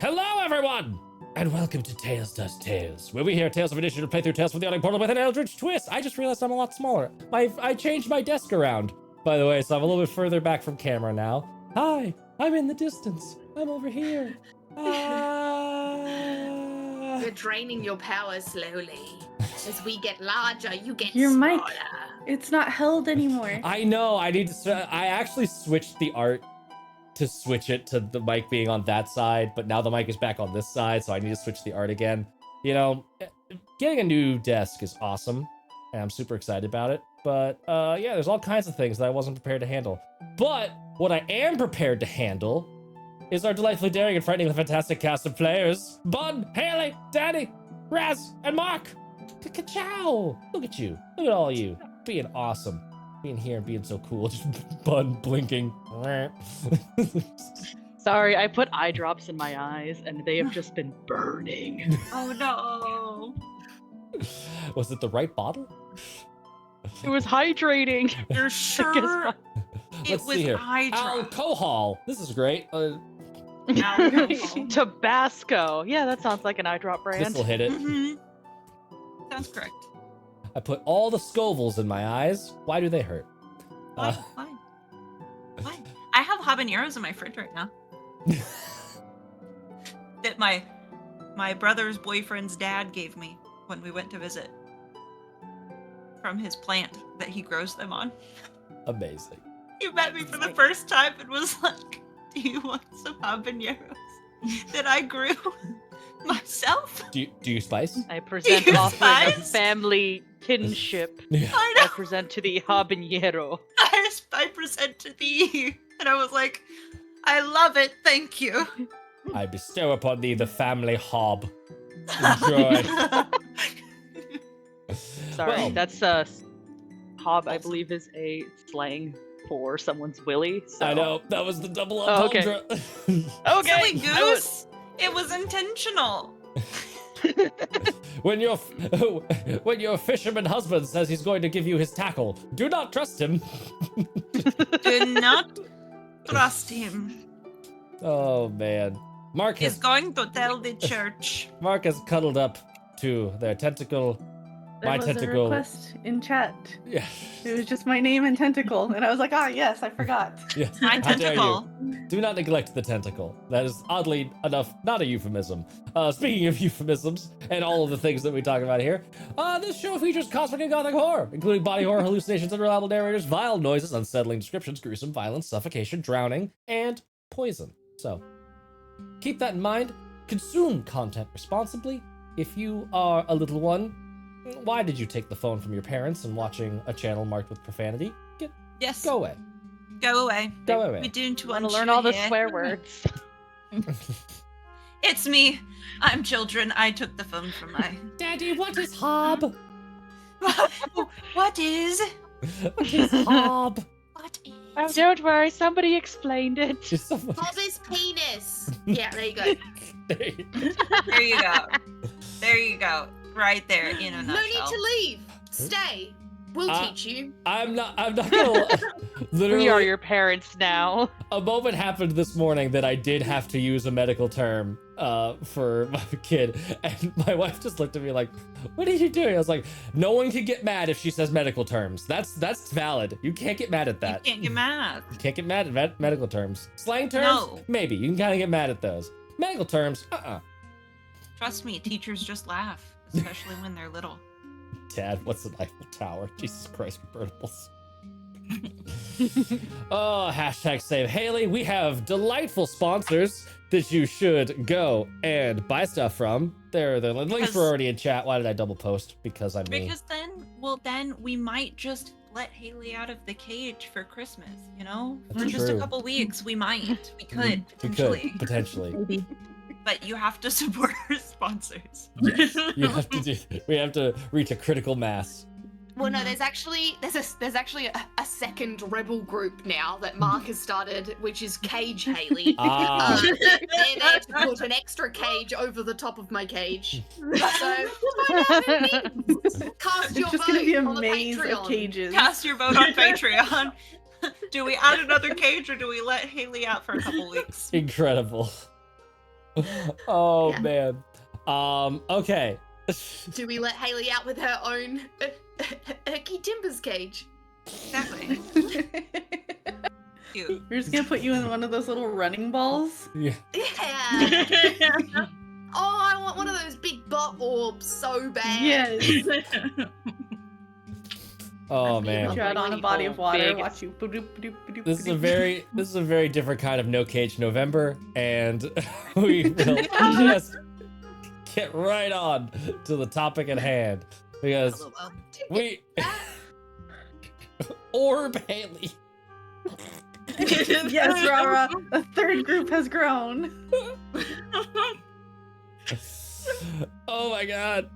Hello, everyone! And welcome to Tales Does Tales, where we hear tales of initiative playthrough tales from the Audio Portal with an eldritch twist. I just realized I'm a lot smaller. I changed my desk around, by the way, so I'm a little bit further back from camera now. Hi, I'm in the distance. I'm over here. You're draining your power slowly. As we get larger, you get Your smaller. mic, it's not held anymore. I know, I actually switched the art to switch it to the mic being on that side, but now the mic is back on this side, so I need to switch the art again. You know, getting a new desk is awesome, and I'm super excited about it, but yeah, there's all kinds of things that I wasn't prepared to handle. But what I am prepared to handle is our delightfully daring and frightening fantastic cast of players. Bun, Haley, Danny, Raz, and Mark! Ka-chow! Look at you. Look at all of you. Being awesome. Being here and being so cool. Just Bun blinking. Sorry, I put eye drops in my eyes and they have just been burning. Oh no. Was it the right bottle? It was hydrating. You're sure it Let's was see here. eye drop? Alcohol. This is great. Tabasco. Yeah, that sounds like an eye drop brand. This will hit it. Mm-hmm. Sounds correct. I put all the Scovilles in my eyes. Why do they hurt? Why? Why? I have habaneros in my fridge right now. That my brother's boyfriend's dad gave me when we went to visit. From his plant that he grows them on. Amazing. He met me for the first time and was like, "Do you want some habaneros that I grew myself?" Do you spice? I present You offering of guys? family kinship. Yeah. I I know. present to the habanero. I present to thee, and I was like, "I love it, thank you." I bestow upon thee the family hob. Enjoy. Sorry, Well- that's hob, I believe, is a slang for someone's willy. So. I know, that was the double Oh, okay. entendre. Okay. Silly goose. It was intentional. When your fisherman husband says he's going to give you his tackle, do not trust him. Do not trust him. Oh man, Mark He's has going to tell the church. cuddled up to their tentacle. There My was tentacle. a request in chat. Yeah. It was just my name and tentacle, and I was like, yes, I forgot. Yeah. My How dare you. tentacle. Do not neglect the tentacle. That is oddly enough not a euphemism. Speaking of euphemisms and all of the things that we talk about here, this show features cosmic and gothic horror, including body horror, hallucinations, unreliable narrators, vile noises, unsettling descriptions, gruesome violence, suffocation, drowning, and poison. So, keep that in mind. Consume content responsibly. If you are a little one, why did you take the phone from your parents and watching a channel marked with profanity? Yes. Go away. Go away. Go away. We didn't Want want to learn you all the here. swear words. It's me. I'm children. I took the phone from my. Daddy, what is hob? What is? What is hob? What is? Oh, don't worry, somebody explained it. Just someone. Hob is penis. Yeah, there you go. There you go. There you go. There you go. Right there in a nutshell. No need to leave. Stay. We'll teach you. I'm not gonna literally. We are your parents now. A moment happened this morning that I did have to use a medical term for my kid, and my wife just looked at me like, "What are you doing?" I was like, "No one can get mad if she says medical terms. That's valid. You can't get mad at that. You can't get mad. You can't get mad at medical terms. Slang terms, No. maybe you can kind of get mad at those. Medical terms, Trust me, teachers just laugh, especially when they're little. Dad, what's an Eiffel Tower? Jesus Christ, convertibles. Oh, hashtag save Haley. We have delightful sponsors that you should go and buy stuff from. The links Because- were already in chat. Why did I double post? Because I'm me. Because then we might just let Haley out of the cage for Christmas, you know? That's For just a true. couple weeks, we might. We could, We potentially. could, potentially. But you have to support our sponsors. Yes, you have to do. We have to reach a critical mass. Well, no, there's actually a second rebel group now that Mark has started, which is Cage Haley. Ah. They're there to put an extra cage over the top of my cage. So find out who it is. Cast It's your just vote gonna be a on the maze Patreon. of cages. Cast your vote on Patreon. Do we add another cage or do we let Haley out for a couple weeks? Incredible. Oh Yeah. man. Okay. Do we let Haley out with her own Erky Timbers cage? Exactly. Cute. We're just gonna put you in one of those little running balls. Yeah. Yeah. Oh, I want one of those big butt orbs so bad. Yes. Oh That's me, man. Rob. Tread on a body of water, Big. watch you. Ba-doop, ba-doop, ba-doop, This is a ba-doop. very different kind of no cage November, and we will just get right on to the topic at hand because we Orb Haley. Yes, Rara. A third group has grown. Oh my god.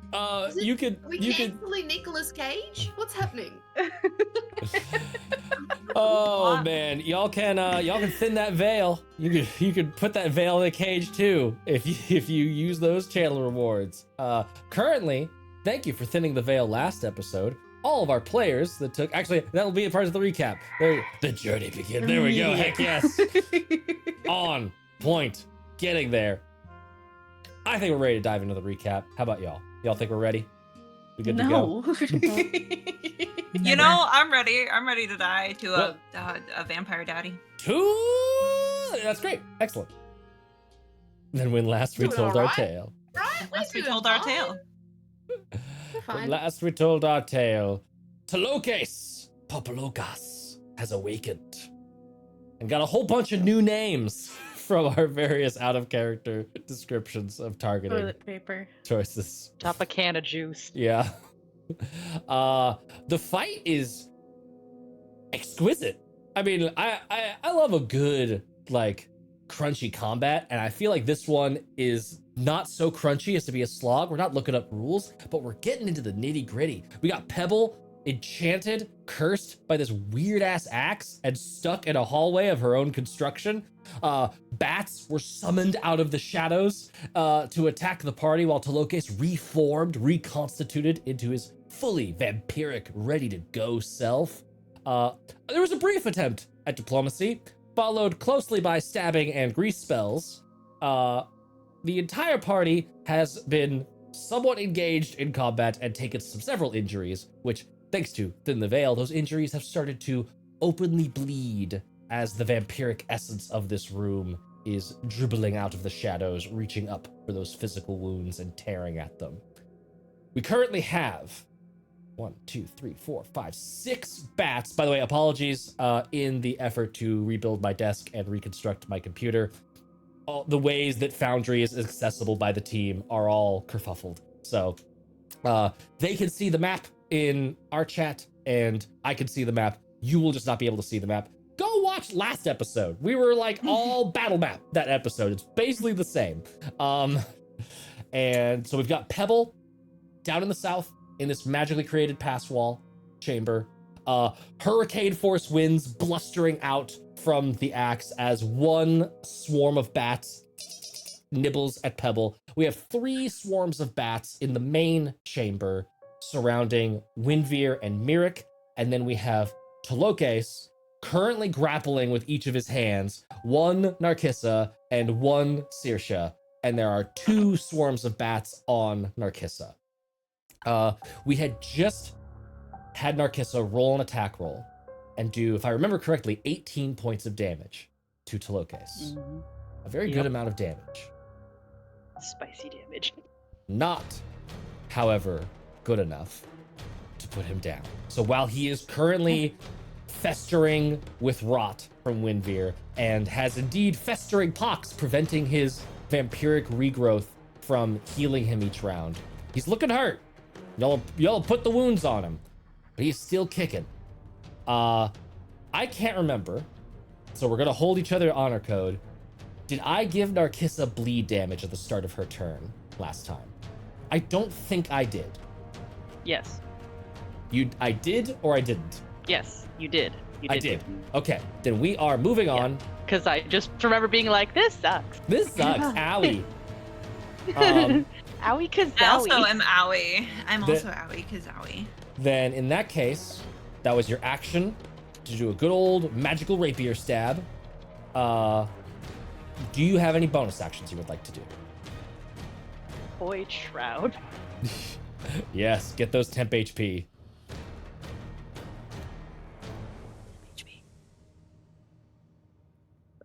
You could We you could canceling Nicolas Cage? What's happening? Oh What? man, y'all can thin that veil. You could put that veil in the cage too if you use those channel rewards. Currently, thank you for thinning the veil last episode. All of our players that took actually that'll be a part of the recap. The journey begins. There we go. Heck yes. On point. Getting there. I think we're ready to dive into the recap. How about y'all? Y'all think we're ready? We good to go? No. You know, I'm ready. I'm ready to die to a vampire daddy. That's great. Excellent. Then when last we Doing told our alright. tale. Right? Last we doing told our fine. tale. We're When fine. last we told our tale, Tloques Popolokas has awakened and got a whole bunch of new names from our various out-of-character descriptions of targeting Toilet paper. choices. Top a can of juice. Yeah. The fight is exquisite. I mean, I love a good like crunchy combat, and I feel like this one is not so crunchy as to be a slog. We're not looking up rules, but we're getting into the nitty gritty. We got Pebble enchanted, cursed by this weird ass axe, and stuck in a hallway of her own construction. Bats were summoned out of the shadows to attack the party, while Tloques reformed, reconstituted into his fully vampiric, ready to go self. There was a brief attempt at diplomacy, followed closely by stabbing and grease spells. The entire party has been somewhat engaged in combat and taken several injuries, which, thanks to Thin the Veil, those injuries have started to openly bleed as the vampiric essence of this room is dribbling out of the shadows, reaching up for those physical wounds and tearing at them. We currently have 6 bats. By the way, apologies in the effort to rebuild my desk and reconstruct my computer. All the ways that Foundry is accessible by the team are all kerfuffled. So they can see the map in our chat, and I can see the map. You will just not be able to see the map. Go watch last episode. We were like all battle map that episode. It's basically the same. And so we've got Pebble down in the south in this magically created pass wall chamber. Hurricane force winds blustering out from the axe as one swarm of bats nibbles at Pebble. We have 3 swarms of bats in the main chamber surrounding Windveer and Myrick, and then we have Tloques currently grappling with each of his hands, 1 Narcissa and 1 Saoirse, and there are 2 swarms of bats on Narcissa. We had just had Narcissa roll an attack roll and do, if I remember correctly, 18 points of damage to Tloques. Mhm. A very good Yep. amount of damage. Spicy damage. Not, however, good enough to put him down. So while he is currently festering with rot from Windveer and has indeed festering pox preventing his vampiric regrowth from healing him each round, he's looking hurt. Y'all put the wounds on him, but he's still kicking. I can't remember, so we're gonna hold each other honor code. Did I give Narcissa bleed damage at the start of her turn last time? I don't think I did. Yes. I did or I didn't? Yes, you did. You did. I did. Okay, then we are moving on. Because I just remember being like, this sucks. This sucks, owie. Owie kazowie. I also am owie. I'm The- also owie kazowie. Then in that case, that was your action to do a good old magical rapier stab. do you have any bonus actions you would like to do? Void Shroud. Yes, get those temp HP.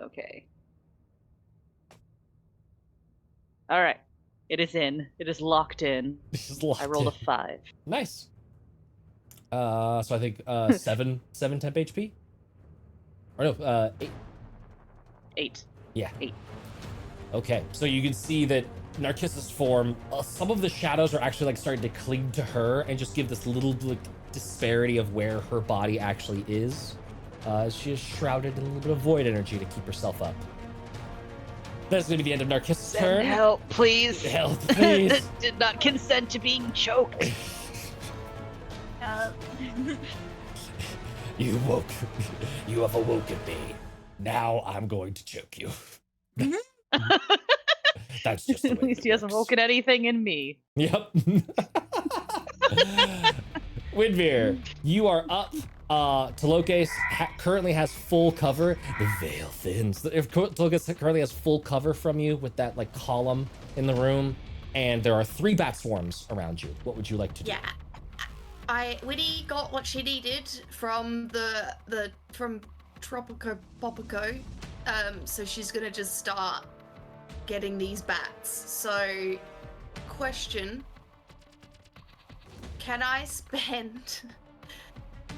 Okay. All right. It is in. It is locked in. Just locked I rolled a in. 5. Nice. So I think seven temp HP. Or no, 8. 8. Yeah. 8. Okay, so you can see that Narcissus' form, some of the shadows are actually like starting to cling to her and just give this little like disparity of where her body actually is. She is shrouded in a little bit of void energy to keep herself up. That's going to be the end of Narcissus' turn. Help, please. Help, please. Did not consent to being choked. You have awoken me. Now I'm going to choke you. That's just the way At least it he hasn't works. woken anything in me. Yep. Windveer, you are up. Tloques currently has full cover. The veil thins. If Tloques currently has full cover from you with that like column in the room, and there are 3 bat swarms around you. What would you like to do? Yeah. Winnie got what she needed from from Tropico Popico. So she's gonna just start getting these bats. So, question: can I spend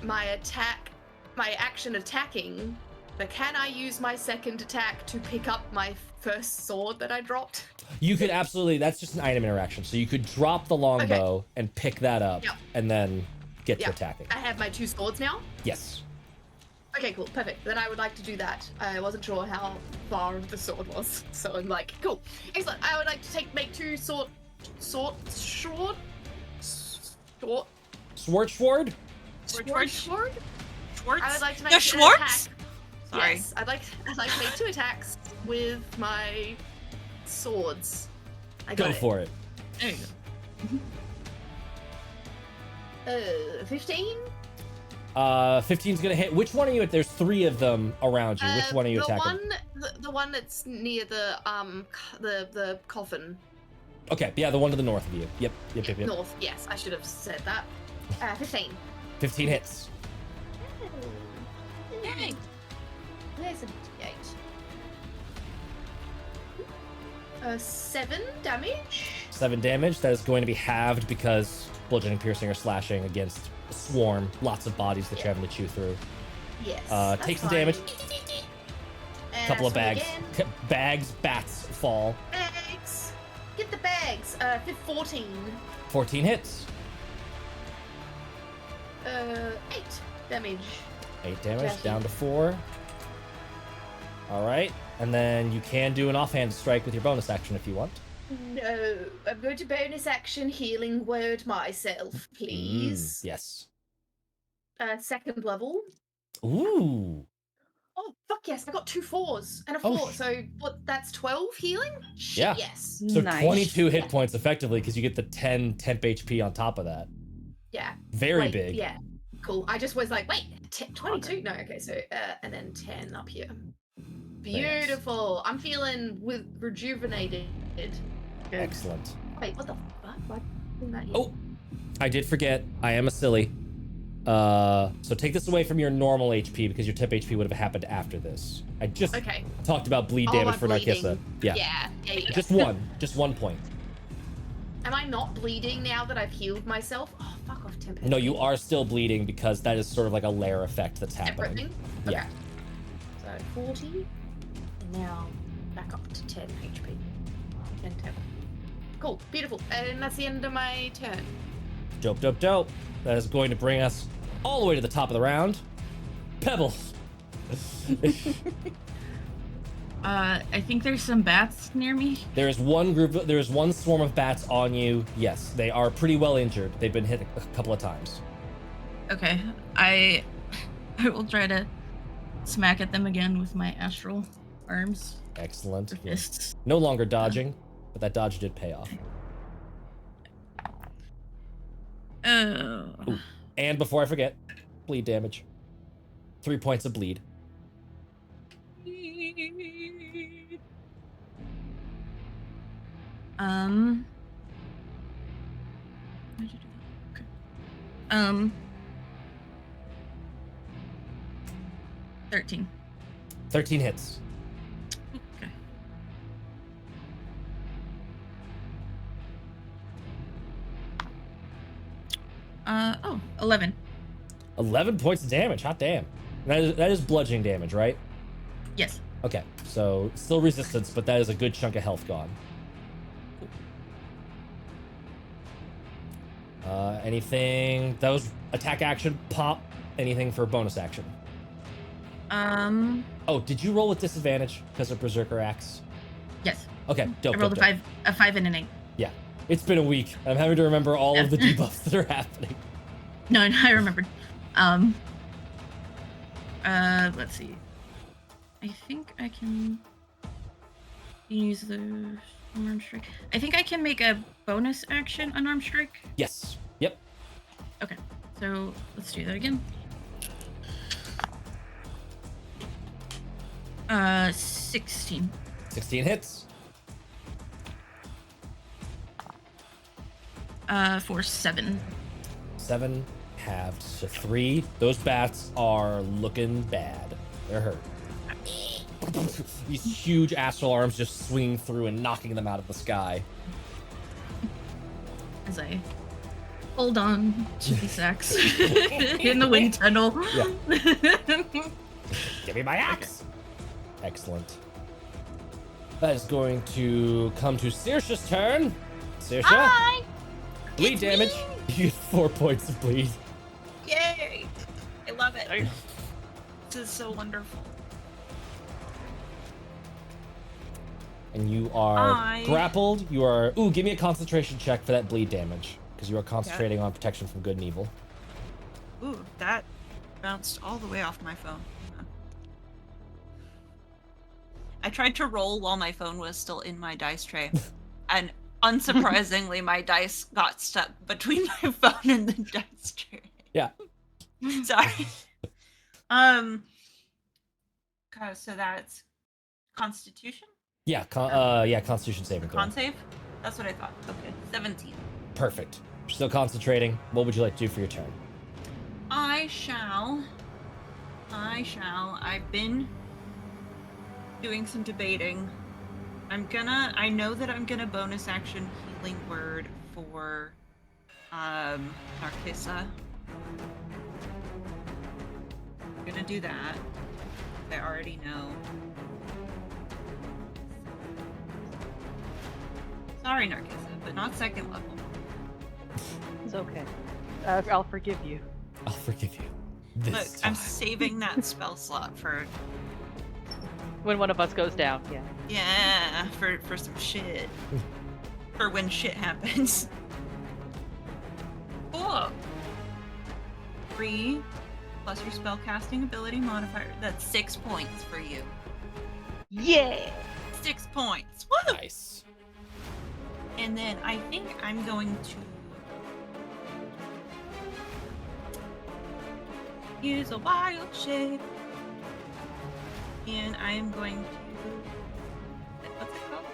my action attacking, but can I use my second attack to pick up my first sword that I dropped? You could absolutely. That's just an item interaction. So you could drop the longbow and pick that up, Yep. and then get to Yep. attacking. I have my 2 swords now. Yes. Okay, cool, perfect. Then I would like to do that. I wasn't sure how far the sword was, so I'm like, cool, excellent. I would like to make 2 sword. Sword. Schwartz. I would like to make The an Schwartz? attack. Sorry. Yes, I'd like to make 2 attacks with my swords. I got Go it. for it. There you go. 15. 15's gonna hit. Which one are you? There's 3 of them around you. Which one are you attacking? The one that's near the coffin. Okay, yeah, the one to the north of you. Yep. North. Yes, I should have said that. 15. 15 hits. Yay! There's a d8. 7 damage. 7 damage. That is going to be halved because bludgeoning, piercing, or slashing against a swarm. Lots of bodies that you're having to chew through. Yes. Take some damage. And Couple of swing bags. again. Bags, bats fall. Bags. Get the bags. 14. 14 hits. 8 damage. 8 damage, Jackie. down to 4. Alright, and then you can do an offhand strike with your bonus action if you want. No, I'm going to bonus action healing word myself, please. Yes. 2nd level. Ooh. Oh, fuck yes, I got 2 4s and a 4, Oh, so what, that's 12 healing? Shit, Yeah. yes. So Nice. 22 hit points effectively because you get the 10 temp HP on top of that. Yeah. Very Wait, big. Yeah, cool. I just was like, wait, 22? No, okay, so, and then 10 up here. nice. Beautiful. I'm feeling rejuvenated. Excellent. Wait, what the fuck? Why didn't that Oh, I did forget. I am a silly. So take this away from your normal HP because your temp HP would have happened after this. I just Okay. talked about bleed Oh, damage I'm for Narcissa. bleeding. Yeah. Yeah. Just 1 point. Am I not bleeding now that I've healed myself? Oh, fuck off, temp. No, you are still bleeding because that is sort of like a layer effect that's happening. Everything? Yeah. Okay. So 40. And now back up to 10 HP. 10 temp. Cool. Beautiful. And that's the end of my turn. Dope. That is going to bring us all the way to the top of the round. Pebbles. I think there's some bats near me. There is one swarm of bats on you. Yes, they are pretty well injured. They've been hit a couple of times. Okay, I will try to smack at them again with my astral arms Excellent. or Yes. fists. No longer dodging, but that dodge did pay off. Oh. Ooh. And before I forget, bleed damage. 3 points of bleed. Why did you do that? Okay. 13. 13 hits. Okay. Oh, 11. 11 points of damage. Hot damn. That is bludgeoning damage, right? Yes. Okay, so still resistance, but that is a good chunk of health gone. Anything that was attack action, pop, anything for bonus action? Oh, did you roll with disadvantage because of Berserker Axe? Yes. Okay, dope. I rolled dope. a 5 and an 8. Yeah, it's been a week. I'm having to remember all of the debuffs that are happening. No, I remembered. Let's see. I think I can use the unarmed strike. I think I can make a bonus action unarmed strike. Yes. Yep. Okay, so let's do that again. 16. 16 hits. For 7. 7 halved to 3. Those bats are looking bad. They're hurt. These huge astral arms just swinging through and knocking them out of the sky. As I hold on to these sacks in the wind tunnel. Yeah. Give me my axe. Okay. Excellent. That is going to come to Saoirse's turn. Saoirse. Hi! Bleed damage. You get 4 points of bleed. Yay! I love it. This is so wonderful. And you are grappled. You are... Ooh, give me a concentration check for that bleed damage. Because you are concentrating on protection from good and evil. Ooh, that bounced all the way off my phone. I tried to roll while my phone was still in my dice tray. And unsurprisingly, my dice got stuck between my phone and the dice tray. Yeah. Sorry. So that's Constitution? Yeah, Constitution saving throw. Con save? That's what I thought. Okay, 17. Perfect. You're still concentrating. What would you like to do for your turn? I shall. I've been doing some debating. I know that I'm gonna bonus action healing word for Narcissa. I'm gonna do that. I already know. Sorry, Narcissa, but not second level. It's okay. I'll forgive you. I'll forgive you. This Look, time. I'm saving that spell slot for When one of us goes down, yeah. for some shit. For when shit happens. Cool. 3 plus your spellcasting ability modifier. That's 6 points for you. Yeah! 6 points. Woo! Nice. And then I think I'm going to use a wild shape. And I am going to... What's it called?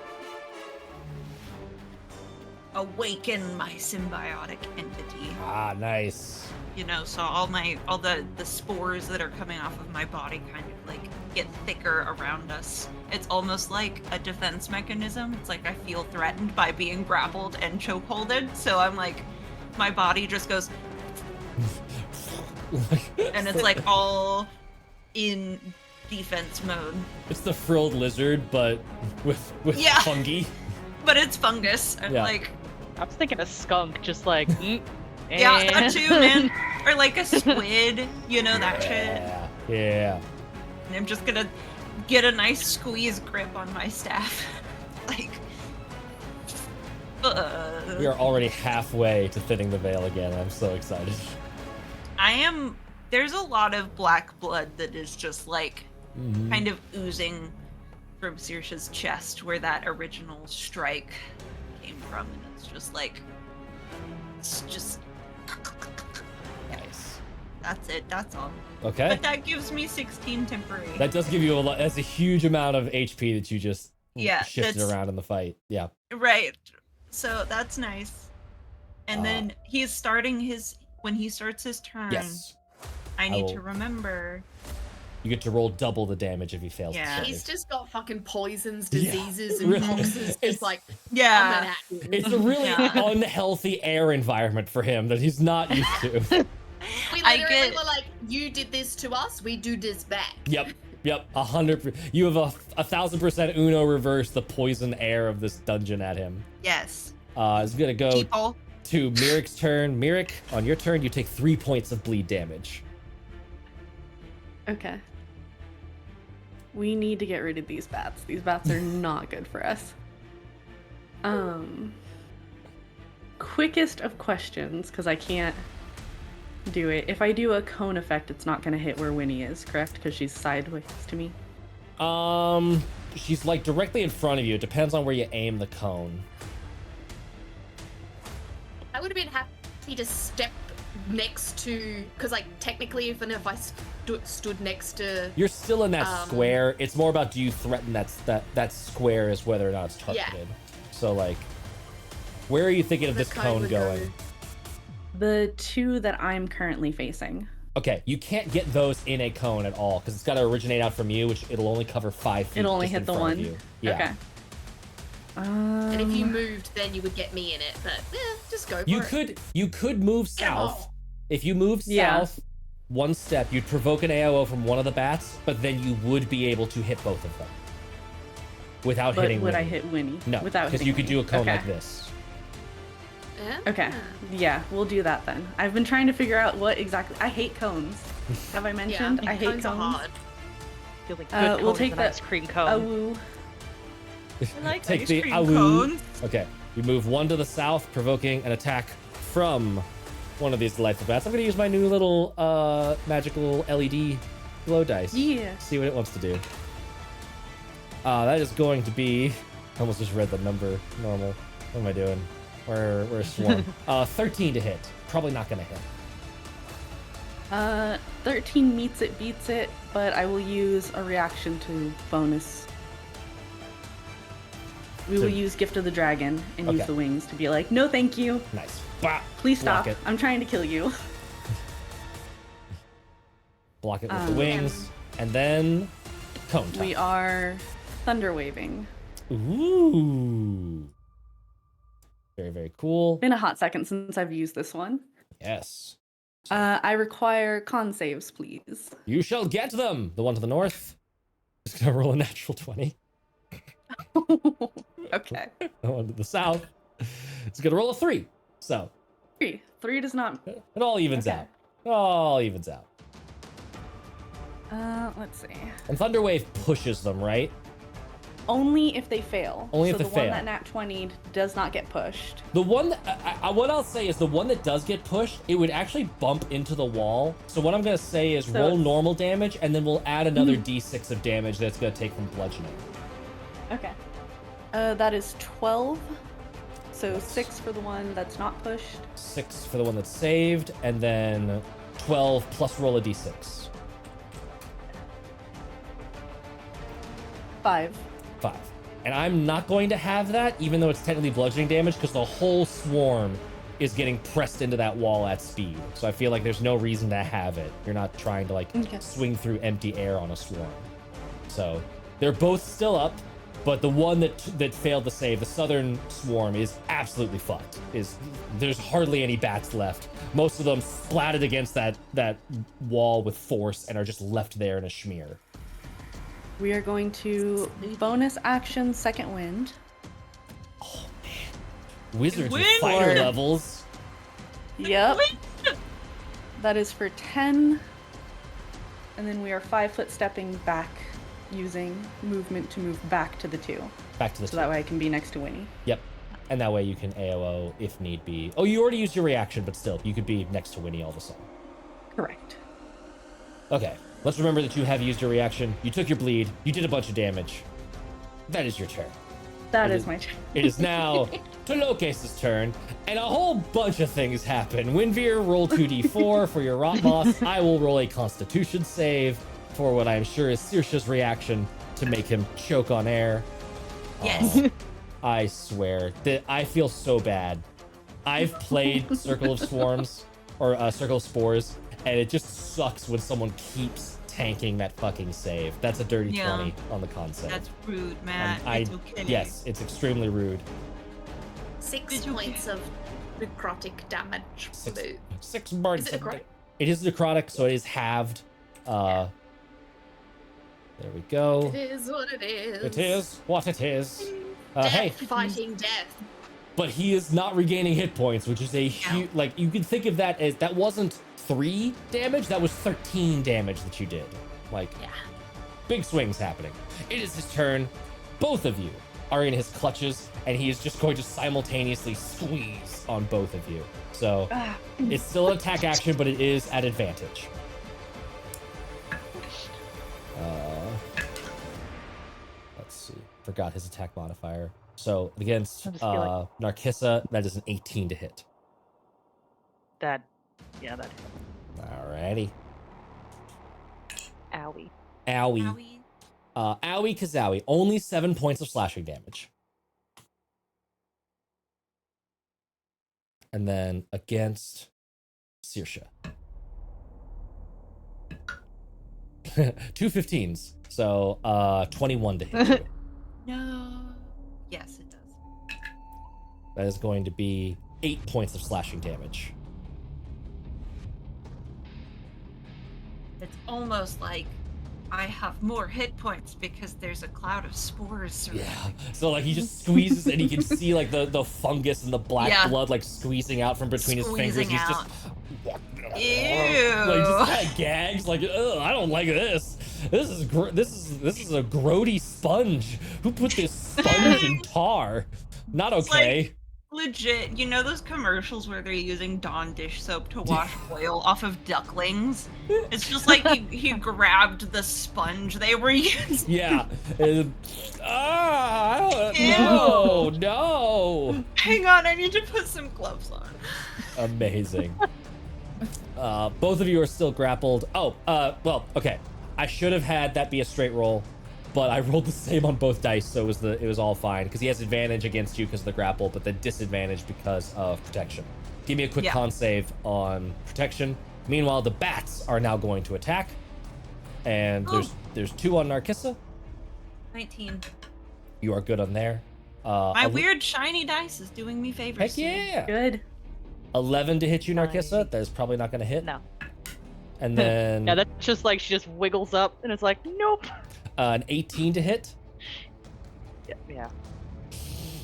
Awaken my symbiotic entity. Ah, nice. You know, so all the spores that are coming off of my body kind of like get thicker around us. It's almost like a defense mechanism. It's like I feel threatened by being grappled and chokeholded, so I'm like, my body just goes, and it's like all in defense mode. It's the frilled lizard, but with fungi. But it's fungus. I'm Yeah. like, I was thinking a skunk, just like, yeah, that too, man. Or like a squid, you know, that shit. Yeah. And I'm just gonna get a nice squeeze grip on my staff. Like, We are already halfway to thinning the veil again. I'm so excited. There's a lot of black blood that is just like kind of oozing from Saoirse's chest where that original strike came from, and it's just Nice. that's it, that's all. Okay. But that gives me 16 temporary. That does give you a lot. That's a huge amount of HP that you just Yeah, shifted that's- around in the fight. Yeah. Right. So that's nice. And then he's starting his when he starts his turn. Yes. I need will- to remember. You get to roll double the damage if he fails Yeah. to He's save. just got fucking poisons, Yeah. diseases, and Really. poxes. It's- Just like Yeah. coming at you. It's a really Yeah. unhealthy air environment for him that he's not used to. We I literally get- were like, you did this to us, we do this back. Yep, 100%. You have a 1,000% Uno reverse the poison air of this dungeon at him. Yes. It's gonna go People. to Mirik's turn. Mirik, on your turn, you take 3 points of bleed damage. Okay. We need to get rid of these bats. These bats are not good for us. Quickest of questions, because I can't do it. If I do a cone effect, it's not going to hit where Winnie is, correct? Because she's sideways to me. She's like directly in front of you. It depends on where you aim the cone. I would have been happy to step next to, because like technically, if I stood next to, You're still in that square. It's more about, do you threaten that square is whether or not it's targeted. So like, where are you thinking of the this cone would going? go- The two that I'm currently facing. Okay, you can't get those in a cone at all because it's got to originate out from you, which it'll only cover 5 feet. It'll only just hit in the front of one. you. Yeah. Okay. And if you moved, then you would get me in it. But just go for it. You could move south. If you moved Yeah. south 1 step, you'd provoke an AOO from one of the bats, but then you would be able to hit both of them without But hitting would I Winnie. hit Winnie? No, Without because hitting you could do a Winnie? cone Okay. like this. Yeah. Okay. Yeah, we'll do that then. I've been trying to figure out what exactly. I hate cones. Have I mentioned? I hate cones cones. are hard. I feel like good We'll cone is take an the ice cream cone. A woo. I like Take ice the cream awoo. cones. Okay, you move 1 to the south, provoking an attack from one of these delightful bats. I'm gonna use my new little magical LED glow dice. Yeah. See what it wants to do. That is going to be. I almost just read the number normal. What am I doing? We're swarm. 13 to hit. Probably not gonna hit. 13 meets it, beats it, but I will use a reaction to bonus. We will use Gift of the Dragon and use Okay. the wings to be like, no, thank you. Nice. Bah! Please Block stop. it. I'm trying to kill you. Block it with the wings, and then cone top. We are thunder waving. Ooh. Very, very cool. Been a hot second since I've used this one. Yes. I require con saves, please. You shall get them. The one to the north is gonna roll a natural 20. Okay. The one to the south is gonna roll a 3. So 3. 3 does not. it all evens Okay. out. All evens out. Let's see. And Thunderwave pushes them, right? Only if they fail. Only if so they the one fail. that nat 20 does not get pushed. The one that, what I'll say is the one that does get pushed, it would actually bump into the wall. So what I'm gonna say is So roll it's- normal damage, and then we'll add another d6 of damage that's gonna take from bludgeoning. Okay. That is 12. So 6 for the one that's not pushed. 6 for the one that's saved, and then 12 plus roll a d6. 5. 5. And I'm not going to have that, even though it's technically bludgeoning damage, because the whole swarm is getting pressed into that wall at speed. So I feel like there's no reason to have it. You're not trying to like Okay. swing through empty air on a swarm. So they're both still up, but the one that failed to save, the southern swarm, is absolutely fucked. There's hardly any bats left. Most of them splatted against that wall with force and are just left there in a smear. We are going to bonus action second wind. Wizards with Wind! fighter levels. Yep. That is for 10. And then we are 5 foot stepping back using movement to move back to the 2. Back to the So that way I can be next to Winnie. Yep. And that way you can AOO if need be. Oh, you already used your reaction, but still, you could be next to Winnie all of a sudden. Correct. Okay. Let's remember that you have used your reaction. You took your bleed. You did a bunch of damage. That is your turn. That It is is- my turn. It is now Tloques' turn, and a whole bunch of things happen. Winveer, roll 2d4 for your rot moth. I will roll a constitution save for what I'm sure is Saoirse's reaction to make him choke on air. Yes. I swear that I feel so bad. I've played Circle of Swarms or Circle of Spores, and it just sucks when someone keeps tanking that fucking save. That's a dirty Yeah. 20 on the concept. That's rude, Matt. I It's okay. yes, it's extremely rude. 6 Did you- points of necrotic damage. Six- Boo. 6 burns. Is it necrotic? It is necrotic, so it is halved. There we go. It is what it is. It is what it is. Death Hey, fighting death. but he is not regaining hit points, which is a huge. Like you can think of that as that wasn't 3 damage, that was 13 damage that you did. Like, Yeah. big swings happening. It is his turn. Both of you are in his clutches, and he is just going to simultaneously squeeze on both of you. So Ah, it's still an attack action, but it is at advantage. Let's see. Forgot his attack modifier. So against I'm just feeling- Narcissa, that is an 18 to hit. That. Yeah, that. Alrighty. Owie. Owie. Owie. Owie Kazowie. Only 7 points of slashing damage. And then against Saoirse. 2 15s. So 21 to hit you. No. Yes, it does. That is going to be 8 points of slashing damage. It's almost like I have more hit points because there's a cloud of spores surrounding. Yeah. So like he just squeezes and he can see like the fungus and the black Yeah. blood like squeezing out from between his fingers. Squeezing He's out. just Ew. like just kind of gags like, ugh, I don't like this. This is a grody sponge. Who put this sponge in tar? Not It's like- okay. Legit, you know those commercials where they're using Dawn dish soap to wash oil off of ducklings? It's just like he grabbed the sponge they were using. Yeah. No. Hang on, I need to put some gloves on. Amazing. Both of you are still grappled. Oh, well, okay. I should have had that be a straight roll, but I rolled the same on both dice, so it was all fine because he has advantage against you because of the grapple, but then disadvantage because of protection. Give me a quick Yeah. con save on protection. Meanwhile, the bats are now going to attack, and there's 2 on Narcissa. 19. You are good on there. My weird shiny dice is doing me favors. Heck today. yeah! good. 11 to hit you, Narcissa. That is probably not going to hit. No. And then Yeah, that's just like she just wiggles up and it's like, nope. an 18 to hit. Yeah.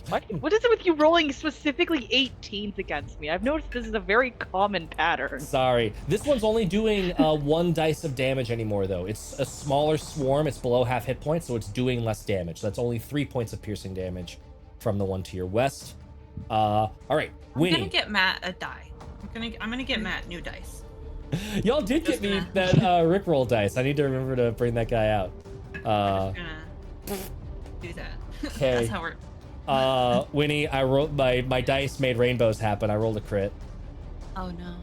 What is it with you rolling specifically 18s against me? I've noticed this is a very common pattern. Sorry. This one's only doing 1 dice of damage anymore, though. It's a smaller swarm. It's below half hit points, so it's doing less damage. So that's only 3 points of piercing damage from the one to your west. All right, I'm Winnie. gonna get Matt a die. I'm gonna get Matt new dice. Y'all did get Just me gonna- that Rickroll dice. I need to remember to bring that guy out. I'm just gonna do that. Okay. That's how we're. Winnie, I rolled my dice made rainbows happen. I rolled a crit, Oh no.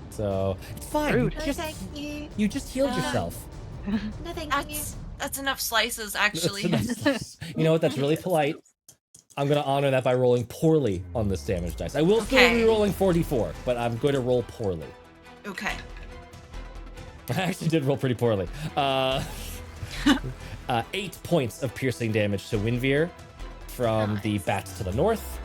so it's fine. Rude. No, thank you. You just healed yourself. No, thank you. That's enough slices, That's actually. enough. You know what? That's really polite. I'm gonna honor that by rolling poorly on this damage dice. I will still Okay. be rolling 44, but I'm going to roll poorly. Okay. I actually did roll pretty poorly. 8 points of piercing damage to Winveer from the Nice. bats to the north.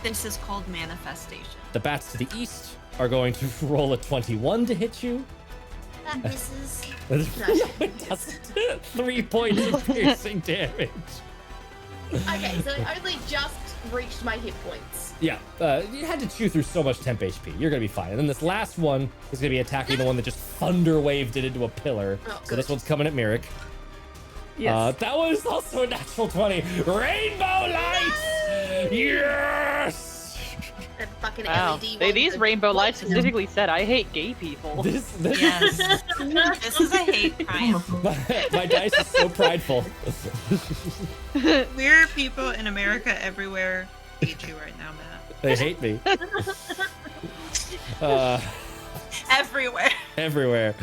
This is called manifestation. The bats to the east are going to roll a 21 to hit you. That misses. No, it doesn't. 3 points of piercing damage. Okay, so I only just reached my hit points. Yeah, you had to chew through so much temp HP. You're gonna be fine. And then this last one is gonna be attacking the one that just thunder waved it into a pillar. Oh, So this good. one's coming at Myrick. Yes. That was also a natural 20. Rainbow lights! Yes! That fucking Wow. LED. These rainbow lights specifically said, I hate gay people. This Yes. This is a hate crime. my dice is so prideful. Weird people in America everywhere hate you right now, Matt. They hate me. Everywhere. Everywhere.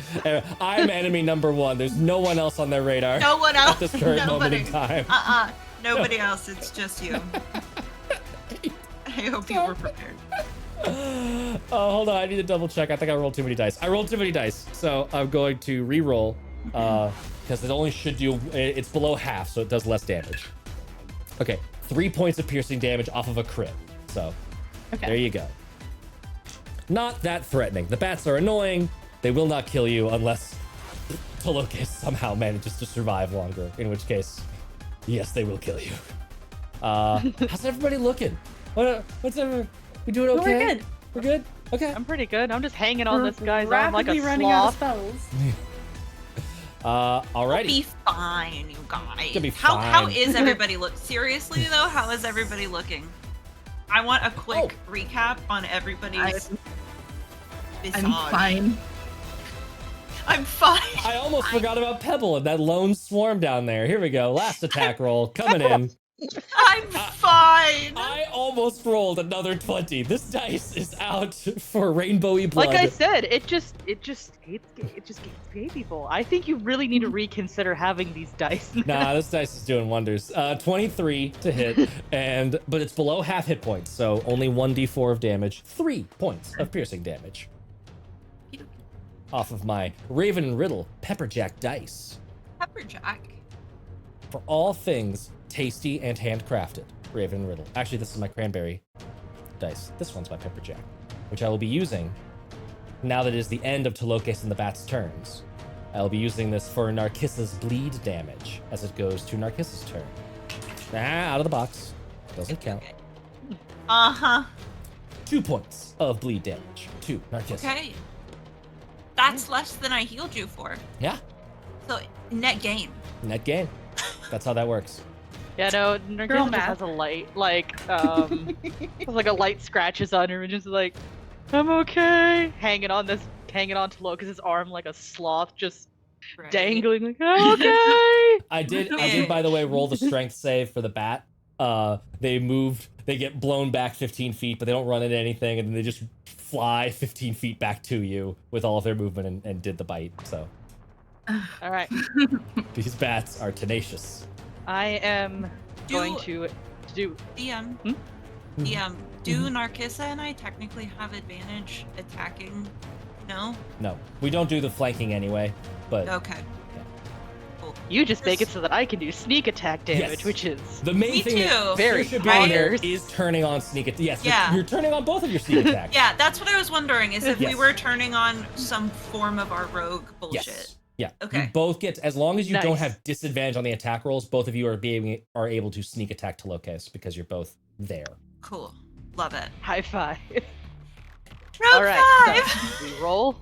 I'm enemy number 1. There's no one else on their radar No one else. at this current moment in Nobody. time. Nobody else. It's just you. I hope you were prepared. Oh, hold on. I need to double check. I think I rolled too many dice. I rolled too many dice. So I'm going to re-roll because it only should do, it's below half, so it does less damage. Okay. 3 points of piercing damage off of a crit. So there you go. Not that threatening. The bats are annoying. They will not kill you unless Tloques somehow manages to survive longer, in which case, yes, they will kill you. How's everybody looking? What's everyone? We doing okay? We're good. We're good? Okay. I'm pretty good. I'm just hanging on We're this guy's arm like a rapidly running out of sloth. spells. Alrighty. Be fine, you guys. Gonna be How fine. is everybody look? Seriously though, how is everybody looking? I want a quick recap on everybody's. I'm fine. I'm fine. I almost forgot about Pebble and that lone swarm down there. Here we go. Last attack roll coming in. I'm fine. I almost rolled another 20. This dice is out for rainbowy blood. Like I said, it just gets people. I think you really need to reconsider having these dice. Nah, this dice is doing wonders. 23 to hit, but it's below half hit points, so only 1d4 of damage. 3 points of piercing damage. Off of my Raven Riddle Pepperjack dice. Pepperjack. For all things tasty and handcrafted. Raven Riddle. Actually, this is my cranberry dice. This one's my Pepperjack, which I will be using now that it is the end of Tloques and the Bat's turns. I will be using this for Narcissa's bleed damage as it goes to Narcissa's turn. Out of the box. Doesn't count. Uh-huh. 2 points of bleed damage to Narcissa. Okay. That's less than I healed you for. Yeah, So net gain. net gain. That's how that works. Yeah, no, Girl Narcissa just math. has a light, has like a light scratches on her and just like, I'm okay. Hanging on to Tloques' arm like a sloth, just Right. dangling like, I'm okay. I did, by the way, roll the strength save for the bat. They get blown back 15 feet, but they don't run into anything, and they just fly 15 feet back to you with all of their movement and did the bite. So All right, these bats are tenacious. I am going to do. DM. Hmm? DM. Do Narcissa and I technically have advantage attacking? No? No, we don't do the flanking anyway, but Okay. Cool. You just make it so that I can do sneak attack damage, Yes. which is the main Me thing too. that very should be on there honors. is turning on sneak attack. Yes, Yeah. you're turning on both of your sneak attacks. Yeah, that's what I was wondering, is if we Yes. were turning on some form of our rogue bullshit. Yes. Yeah. Okay. You both get, as long as you don't Nice. have disadvantage on the attack rolls, both of you are able to sneak attack Tloques because you're both there. Cool. Love it. high five. Rogue All right, 5! so we roll.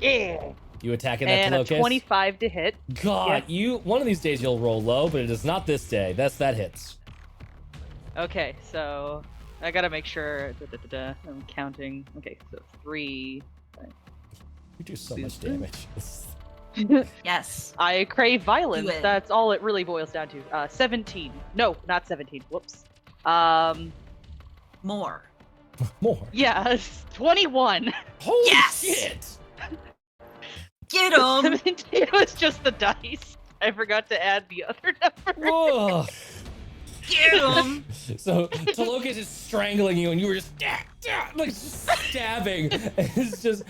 Yeah. You attacking that And a Tloques? 25 to hit. God, one of these days you'll roll low, but it is not this day. That hits. Okay, so I gotta make sure. I'm counting. Okay, so 3. You do so much damage. Yes. I crave violence. Do it. That's all it really boils down to. 17. No, not 17. Whoops. More. More. Yeah, 21. Holy Yes! shit! Get him! 17. It was just the dice. I forgot to add the other number. Ugh. Get him! So Tloques is strangling you, and you were just like just stabbing. It's just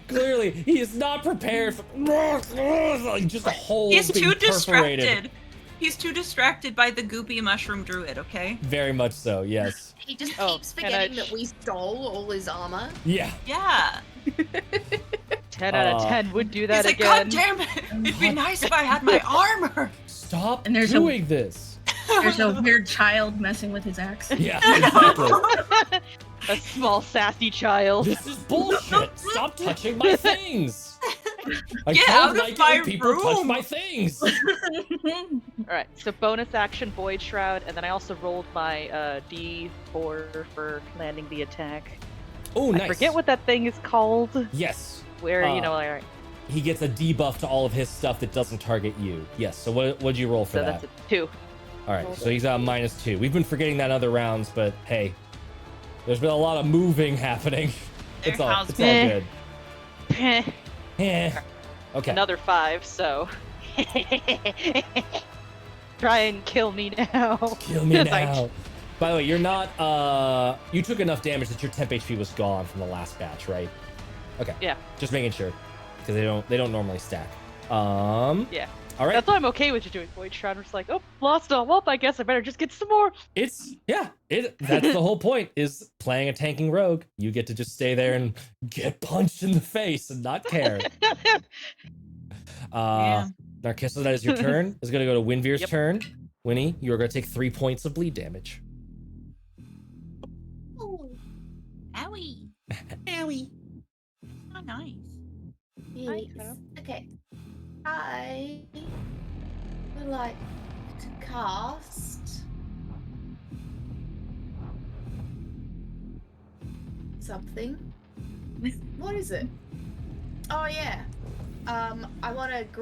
clearly he is not prepared for like just a hole. He's being too perforated. distracted. He's too distracted by the goopy mushroom druid, okay? Very much so. Yes. He just Oh, keeps and I- forgetting that we stole all his armor. Yeah. Yeah. 10 out of 10 would do that He's like, again. God damn it! It'd be nice if I had my armor! Stop And there's doing this. There's a weird child messing with his axe. Yeah. Exactly. A small sassy child. This is bullshit. Stop touching my things. I Get don't out of like it my when people touch room. my things. Alright, so bonus action Void Shroud, and then I also rolled my D4 for landing the attack. Oh, nice. I forget what that thing is called. Yes. Where, like, He gets a debuff to all of his stuff that doesn't target you. Yes. So what'd you roll for so that? that's a 2. All right. So he's on -2. We've been forgetting that in other rounds, but hey, there's been a lot of moving happening. It's all has good. Eh, Yeah. Okay. Another 5, so. Try and kill me now. Kill me Like, now. By the way, you're not, you took enough damage that your temp HP was gone from the last batch, right? Okay. Yeah. Just making sure, because they don't normally stack. Yeah. All right. That's why I'm okay with you doing Void Shroud. I'm just like, oh, lost all. Well, I guess I better just get some more. That's the whole point, is playing a tanking rogue. You get to just stay there and get punched in the face and not care. Yeah. Narcissa, that is your turn. It's gonna go to Winvir's Yep. turn. Winnie, you are gonna take 3 points of bleed damage. Ooh. Owie. Owie. Oh, nice. Yes. Okay. I would like to cast something. What is it? Oh yeah. I want to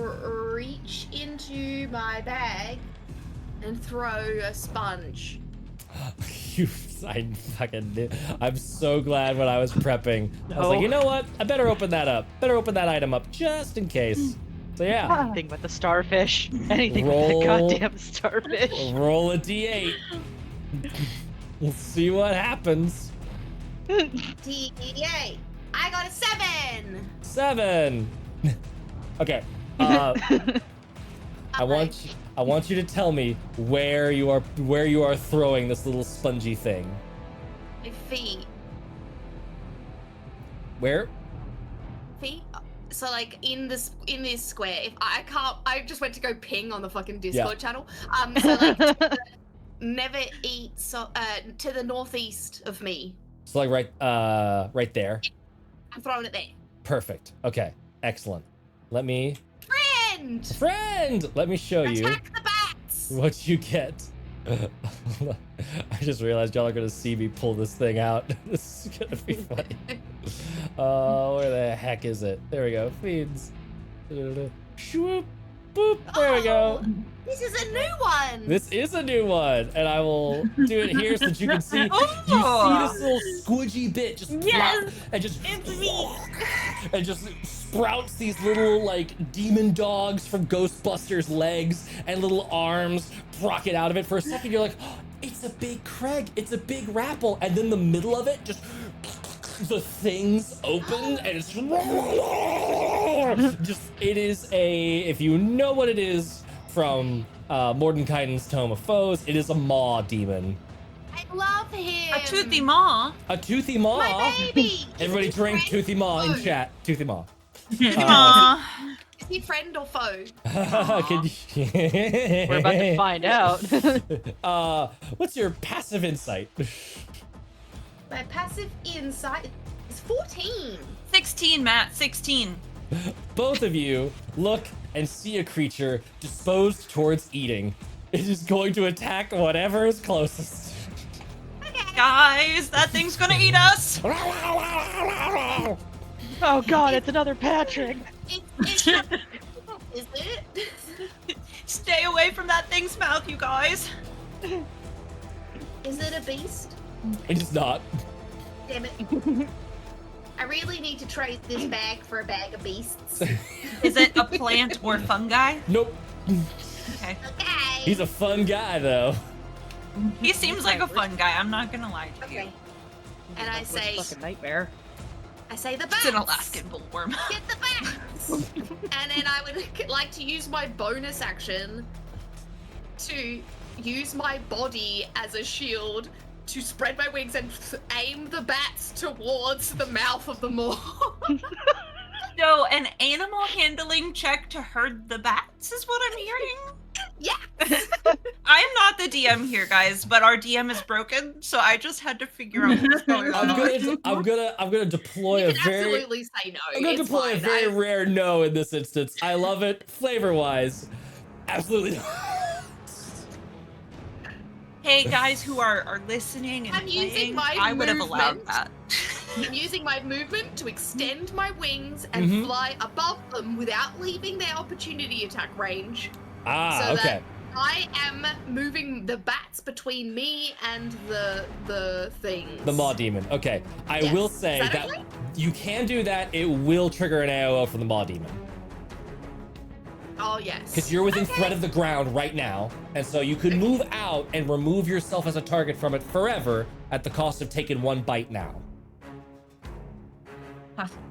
reach into my bag and throw a sponge. I'm so glad when I was prepping. I was like, No. you know what? I better open that up. Better open that item up just in case. So yeah, Anything but the starfish. Anything but Roll. the goddamn starfish. roll a d8. We'll see what happens. D8. I got a 7. 7. Okay. I want you to tell me where you are throwing this little spongy thing. My feet. Where? Feet. So like in this square, if I can't, I just went to go ping on the fucking Discord channel. So like never eat to the northeast of me. So like right there. I'm throwing it there. Perfect. Okay. Excellent. Let me Friend, let me show you attack the bats. what you get. I just realized y'all are gonna see me pull this thing out. This is gonna be funny. Where the heck is it? There we go. Feeds. Shoop, boop. There we go. Oh, this is a new one. This is a new one, and I will do it here so that you can see. You see Oh. this little squidgy bit just Yes! flop, and just It's me! and just sprouts these little like demon dogs from Ghostbusters legs and little arms rocket out of it. For a second, you're like, oh, it's a big Craig, it's a big Rapple, and then the middle of it just the things open and it's just it is a, if you know what it is from Mordenkainen's Tome of Foes, it is a maw demon. I love him. A toothy maw. A toothy maw. My baby. Everybody Is he drink friend toothy maw or in foe? chat. Toothy maw. Aw. Is he friend or foe? Can you... We're about to find out. What's your passive insight? My passive insight is 14. 16, Matt. 16. Both of you look and see a creature disposed towards eating. It is going to attack whatever is closest. Guys, that thing's gonna eat us. Oh god, it's another Patrick. Is it? Stay away from that thing's mouth, you guys. Is it a beast? It is not. Damn it. I really need to trade this bag for a bag of beasts. Is it a plant or fungi? Nope. Okay. Okay. He's a fun guy, though. He seems like a fun guy. I'm not gonna lie to you. Okay. And I say, Fucking nightmare. the It's bats. an Alaskan bullworm. Get the bats. And then I would like to use my bonus action to use my body as a shield to spread my wings and aim the bats towards the mouth of the maw. So, an animal handling check to herd the bats is what I'm hearing? Yeah. I am not the DM here, guys, but our DM is broken, so I just had to figure out what's going on. I'm gonna deploy You a can very. absolutely say no. I'm gonna It's deploy a fine. very I- rare no in this instance. I love it, flavor-wise. Absolutely. Hey, guys who are listening and I'm using playing, my I would have allowed movement. that. I'm using my movement to extend my wings and Mhm. fly above them without leaving their opportunity attack range. Ah, So okay. that I am moving the bats between me and the things. The maw demon. Okay. I Yes. will Is say that that okay? you can do that. It will trigger an AOO from the maw demon. Oh, yes. Because you're within threat of the ground right now, and so you could move out and remove yourself as a target from it forever at the cost of taking 1 bite now. Possible.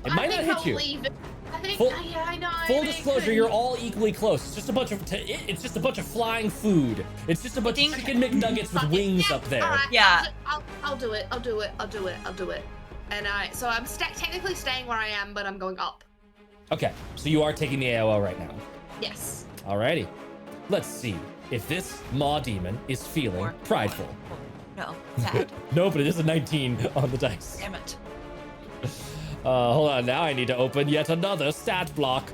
It might not hit you. Leave it. I think, Full- yeah, I know. Full I disclosure, couldn't- you're all equally close. It's just a bunch of it's just a bunch of flying food. It's just a bunch of chicken McNuggets with Fuck it. wings Yeah, up there. all right, Yeah. I'll do it. I'll do it. And so I'm technically staying where I am, but I'm going up. Okay, so you are taking the AOL right now. Yes. Alrighty. Let's see if this maw demon is feeling prideful. No, sad. No, but it is a 19 on the dice. Damn it. Hold on, now I need to open yet another stat block.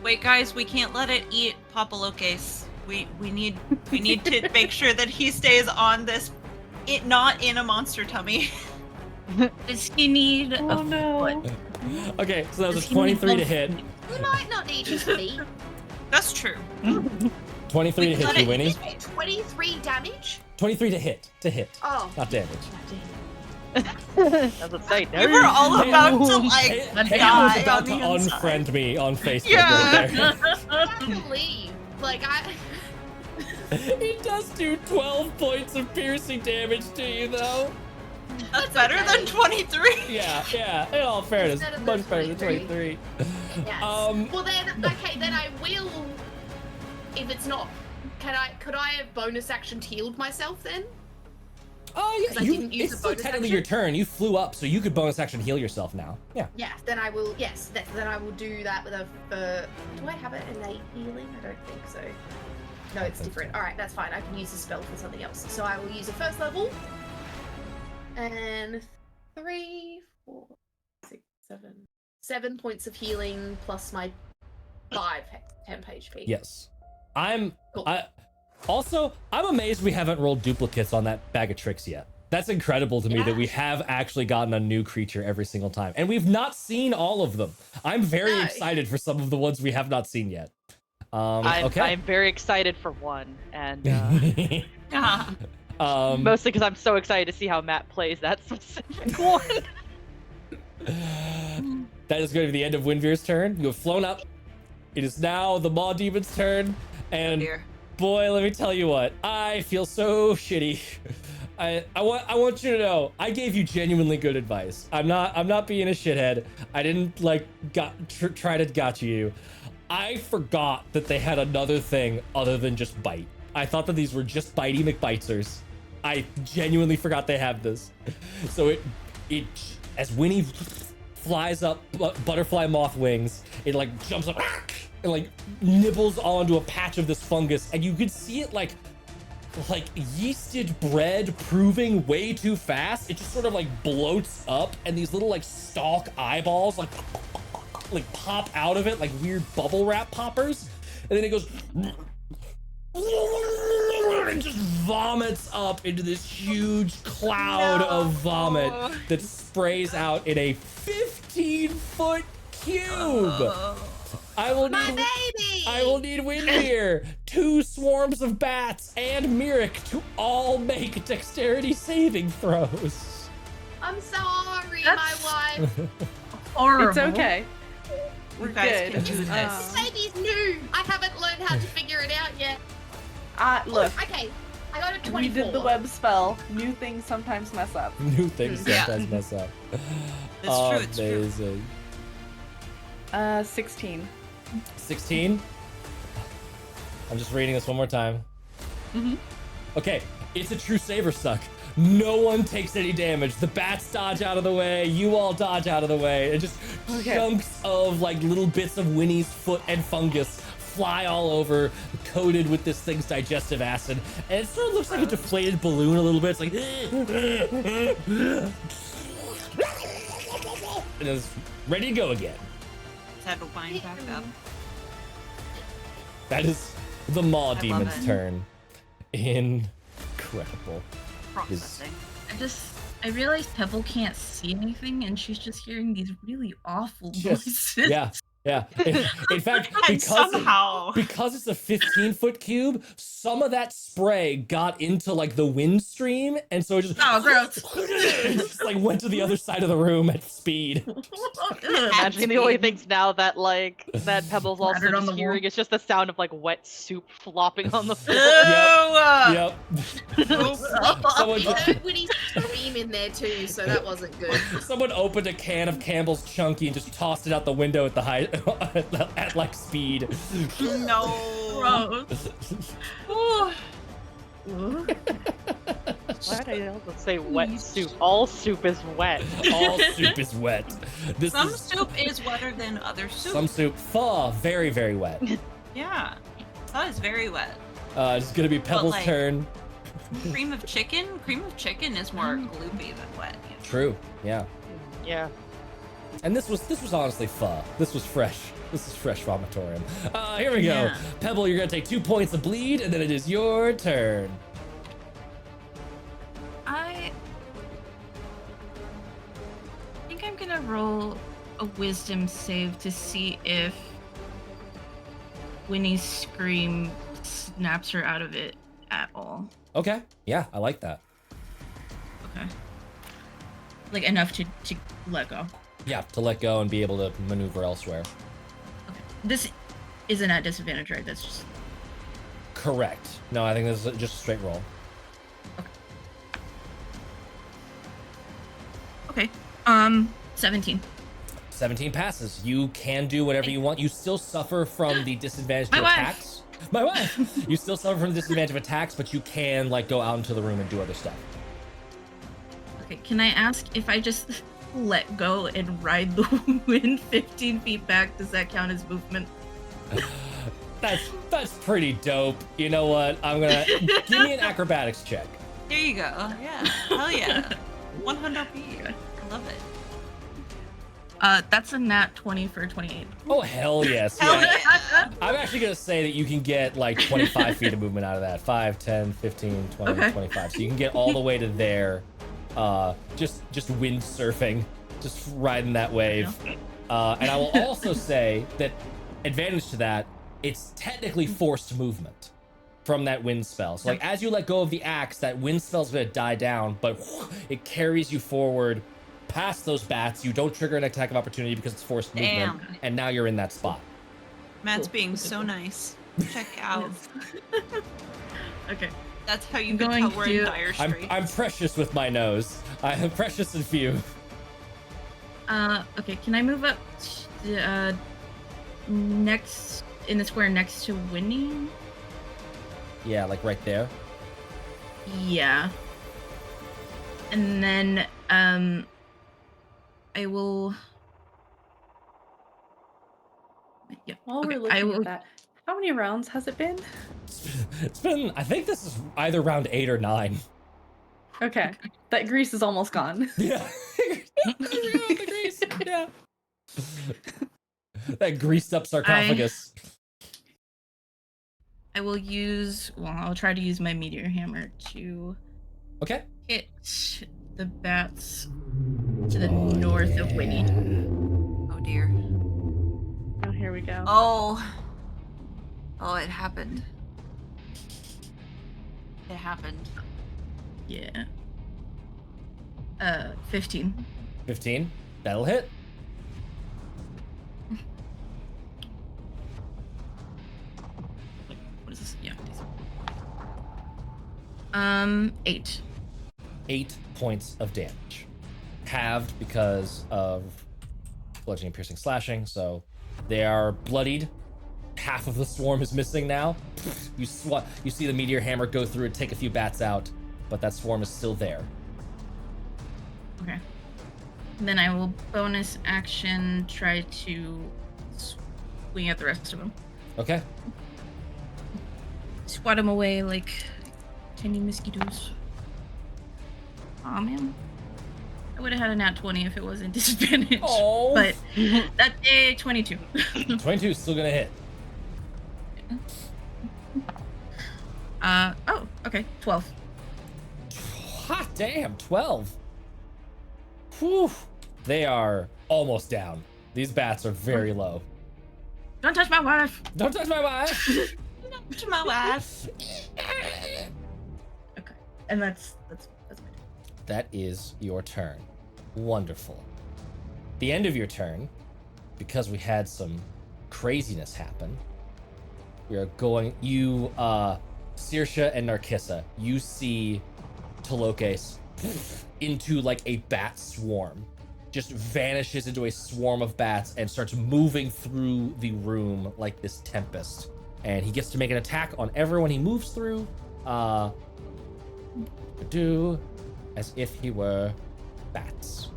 Wait, guys, we can't let it eat Papa Tloques. We need to make sure that he stays on this, not in a monster tummy. Does he need a foot? Okay, so that was Does a he need 23 to both hit. feet? You might not need his feet. That's true. 23 to hit Let you, it- Winnie. 23 damage? 23 to hit. Oh. Not damage. As a say, no. We were all about to like Hayden was die about on to the inside. unfriend me on Facebook Yeah. right there. I can't believe. Like, It does do 12 points of piercing damage to you, though. That's better than 23. Yeah, in all fairness, Better than much better than 23. 23. yes. Well then, okay, then I will, if it's not, could I have bonus action healed myself then? Oh, yeah, 'Cause I didn't use it's the still bonus technically action? your turn. You flew up, so you could bonus action heal yourself now. Yeah. Yeah, then I will, then I will do that with do I have an innate healing? I don't think so. No, it's different. Alright, that's fine. I can use the spell for something else. So I will use a first level. And 3, 4, 6, 7 points of healing plus my 5 temp HP. Yes. Cool. I'm amazed we haven't rolled duplicates on that bag of tricks yet. That's incredible to me that we have actually gotten a new creature every single time. And we've not seen all of them. I'm very excited for some of the ones we have not seen yet. Okay. I'm very excited for one, and Ah, mostly because I'm so excited to see how Matt plays that specific one. That is going to be the end of Windveer's turn. You have flown up. It is now the Maw Demon's turn. And dear. boy, let me tell you what, I feel so shitty. I want you to know, I gave you genuinely good advice. I'm not being a shithead. I didn't try to gotcha you. I forgot that they had another thing other than just bite. I thought that these were just bitey McBitesers. I genuinely forgot they have this. So it as Winnie flies up butterfly moth wings, it like jumps up and like nibbles onto a patch of this fungus, and you could see it like yeasted bread proving way too fast. It just sort of like bloats up, and these little like stalk eyeballs like pop out of it like weird bubble wrap poppers, and then it goes and just vomits up into this huge cloud of vomit that sprays out in a 15-foot cube. I will need Windmere, 2 swarms of bats, and Mirek to all make dexterity saving throws. I'm sorry, That's- my wife. Horrible. It's okay. We're You guys good. can do this. This baby's new. I haven't learned how to figure it out yet. Look, Okay, I got a we 24. did the web spell. New things sometimes mess up. New things Yeah. sometimes mess up. It's true. Amazing. 16. 16. I'm just reading this one more time. Mhm. Okay, it's a true saver suck. No one takes any damage. The bats dodge out of the way. You all dodge out of the way. And just chunks of like little bits of Winnie's foot and fungus fly all over, coated with this thing's digestive acid. And it sort of looks like a deflated balloon a little bit. It's like, and it's ready to go again. Just had to wind back up. That is the Maw love Demon's it. turn. Incredible. Processing. I realized Pebble can't see anything, and she's just hearing these really awful Just, voices. yeah. Yeah. In fact, And somehow. because it's a 15-foot cube, some of that spray got into like the wind stream, and so it just Oh, gross. it just like went to the other side of the room at speed. Imagining the only things now that like that Pebble's also Splattered on just the wall. hearing is just the sound of like wet soup flopping on the floor. Yep. Someone, I heard Winnie's scream in there too, so that wasn't good. someone opened a can of Campbell's Chunky and just tossed it out the window at the high at like speed. No. Gross. Why did I also say wet soup? All soup is wet. All soup is wet. Some soup is wetter than other soup. Some soup. Pho, very, very wet. Yeah. That is very wet. It's gonna be Pebble's like- turn. Cream of chicken? Cream of chicken is more gloopy than wet. You know? True. Yeah. Yeah. And this was honestly pho. This was fresh. This is fresh vomitorium. Here we go. Yeah. Pebble, you're gonna take 2 points of bleed, and then it is your turn. I think I'm gonna roll a wisdom save to see if Winnie's scream snaps her out of it at all. Okay. Yeah, I like that. Okay. Like enough to let go. Yeah, to let go and be able to maneuver elsewhere. Okay. This isn't at disadvantage, right? That's just Correct. No, I think this is just a straight roll. okay. 17. 17 passes. You can do whatever you want. You still suffer from the disadvantage My to wife. attacks. My wife. You still suffer from the disadvantage of attacks, but you can like go out into the room and do other stuff. Okay, can I ask if I just let go and ride the wind 15 feet back, does that count as movement? That's pretty dope. You know what? I'm gonna give me an acrobatics check. There you go. Yeah. Hell yeah. 100p. I love it. That's a nat 20 for 28. Oh hell yes. Hell Yeah. yeah. I'm actually gonna say that you can get like 25 feet of movement out of that. 5, 10, 15, 20, Okay. 25. So you can get all the way to there. Just windsurfing, just riding that wave. And I will also say that advantage to that, it's technically forced movement from that wind spell. So like as you let go of the axe, that wind spell's gonna die down, but it carries you forward past those bats. You don't trigger an attack of opportunity because it's forced movement, Damn. and now you're in that spot. Matt's being so nice. Check out. Okay. That's how you I'm can going tell we're in to- dire straits. I'm precious with my nose. I am precious and few. Okay, can I move up next in the square next to Winnie? Yeah, like right there. Yeah. And then I will Yep. While okay, we're looking I will at that, how many rounds has it been? It's been, I think this is either round 8 or 9. Okay, that grease is almost gone. Yeah. The grease. Yeah. That greased up sarcophagus. I will use I'll try to use my meteor hammer to Okay. hit the bats to the north of Winnie. Oh dear. Oh, here we go. Oh. Oh, it happened. It happened. Yeah. 15. 15. That'll hit. What is this? Yeah. 8. 8 points of damage. Halved because of bludgeoning, piercing, slashing. So they are bloodied. Half of the swarm is missing now. You see the meteor hammer go through and take a few bats out, but that swarm is still there. Okay. Then I will bonus action try to swing at the rest of them. Okay. Swat them away like tiny mosquitoes. Aw, man. I would have had a nat 20 if it wasn't disadvantage. Oh. But that's a 22. 22 is still gonna hit. Oh, okay. 12. Hot damn, 12. Whew. They are almost down. These bats are very low. Don't touch my wife. Don't touch my wife. To my wife. Okay. And that's my turn. That is your turn. Wonderful. The end of your turn, because we had some craziness happen, we are going. You, Saoirse and Narcissa, you see Tloques into like a bat swarm. Just vanishes into a swarm of bats and starts moving through the room like this tempest. And he gets to make an attack on everyone he moves through. Do as if he were bats.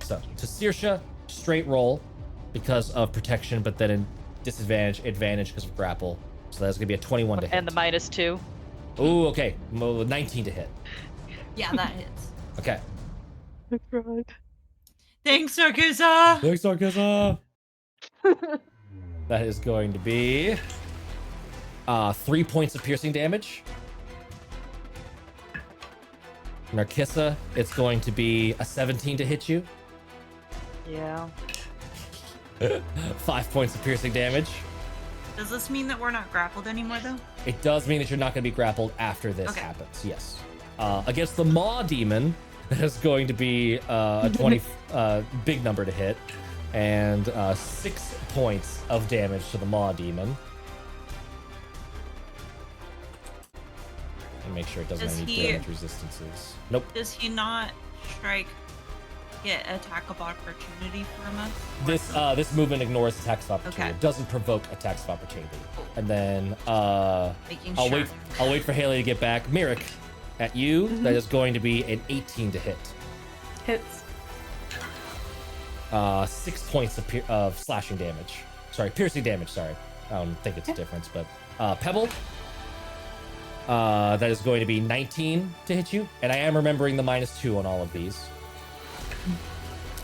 So to Saoirse, straight roll because of protection, but then in advantage because of grapple. So that's gonna be a 21 to hit. And the -2. Ooh, okay. 19 to hit. Yeah, that hits. Okay. That's right. Thanks, Narcissa. Thanks, Narcissa. That is going to be 3 points of piercing damage. Narcissa, it's going to be a 17 to hit you. Yeah. 5 points of piercing damage. Does this mean that we're not grappled anymore, though? It does mean that you're not going to be grappled after this Okay. happens. Yes. Against the Maw Demon, that is going to be a 20 big number to hit, and 6 points of damage to the Maw Demon. And make sure it doesn't Does have any he- damage resistances. Nope. Does he not get attack of opportunity from us? This movement ignores attacks of opportunity. Okay. It doesn't provoke attacks of opportunity. Cool. And then Making I'll sure. wait for Haley to get back. Mirik, at you, that is going to be an 18 to hit. Hits. 6 points of slashing damage. Sorry, piercing damage, sorry. I don't think it's a difference, but Pebble, that is going to be 19 to hit you. And I am remembering the -2 on all of these.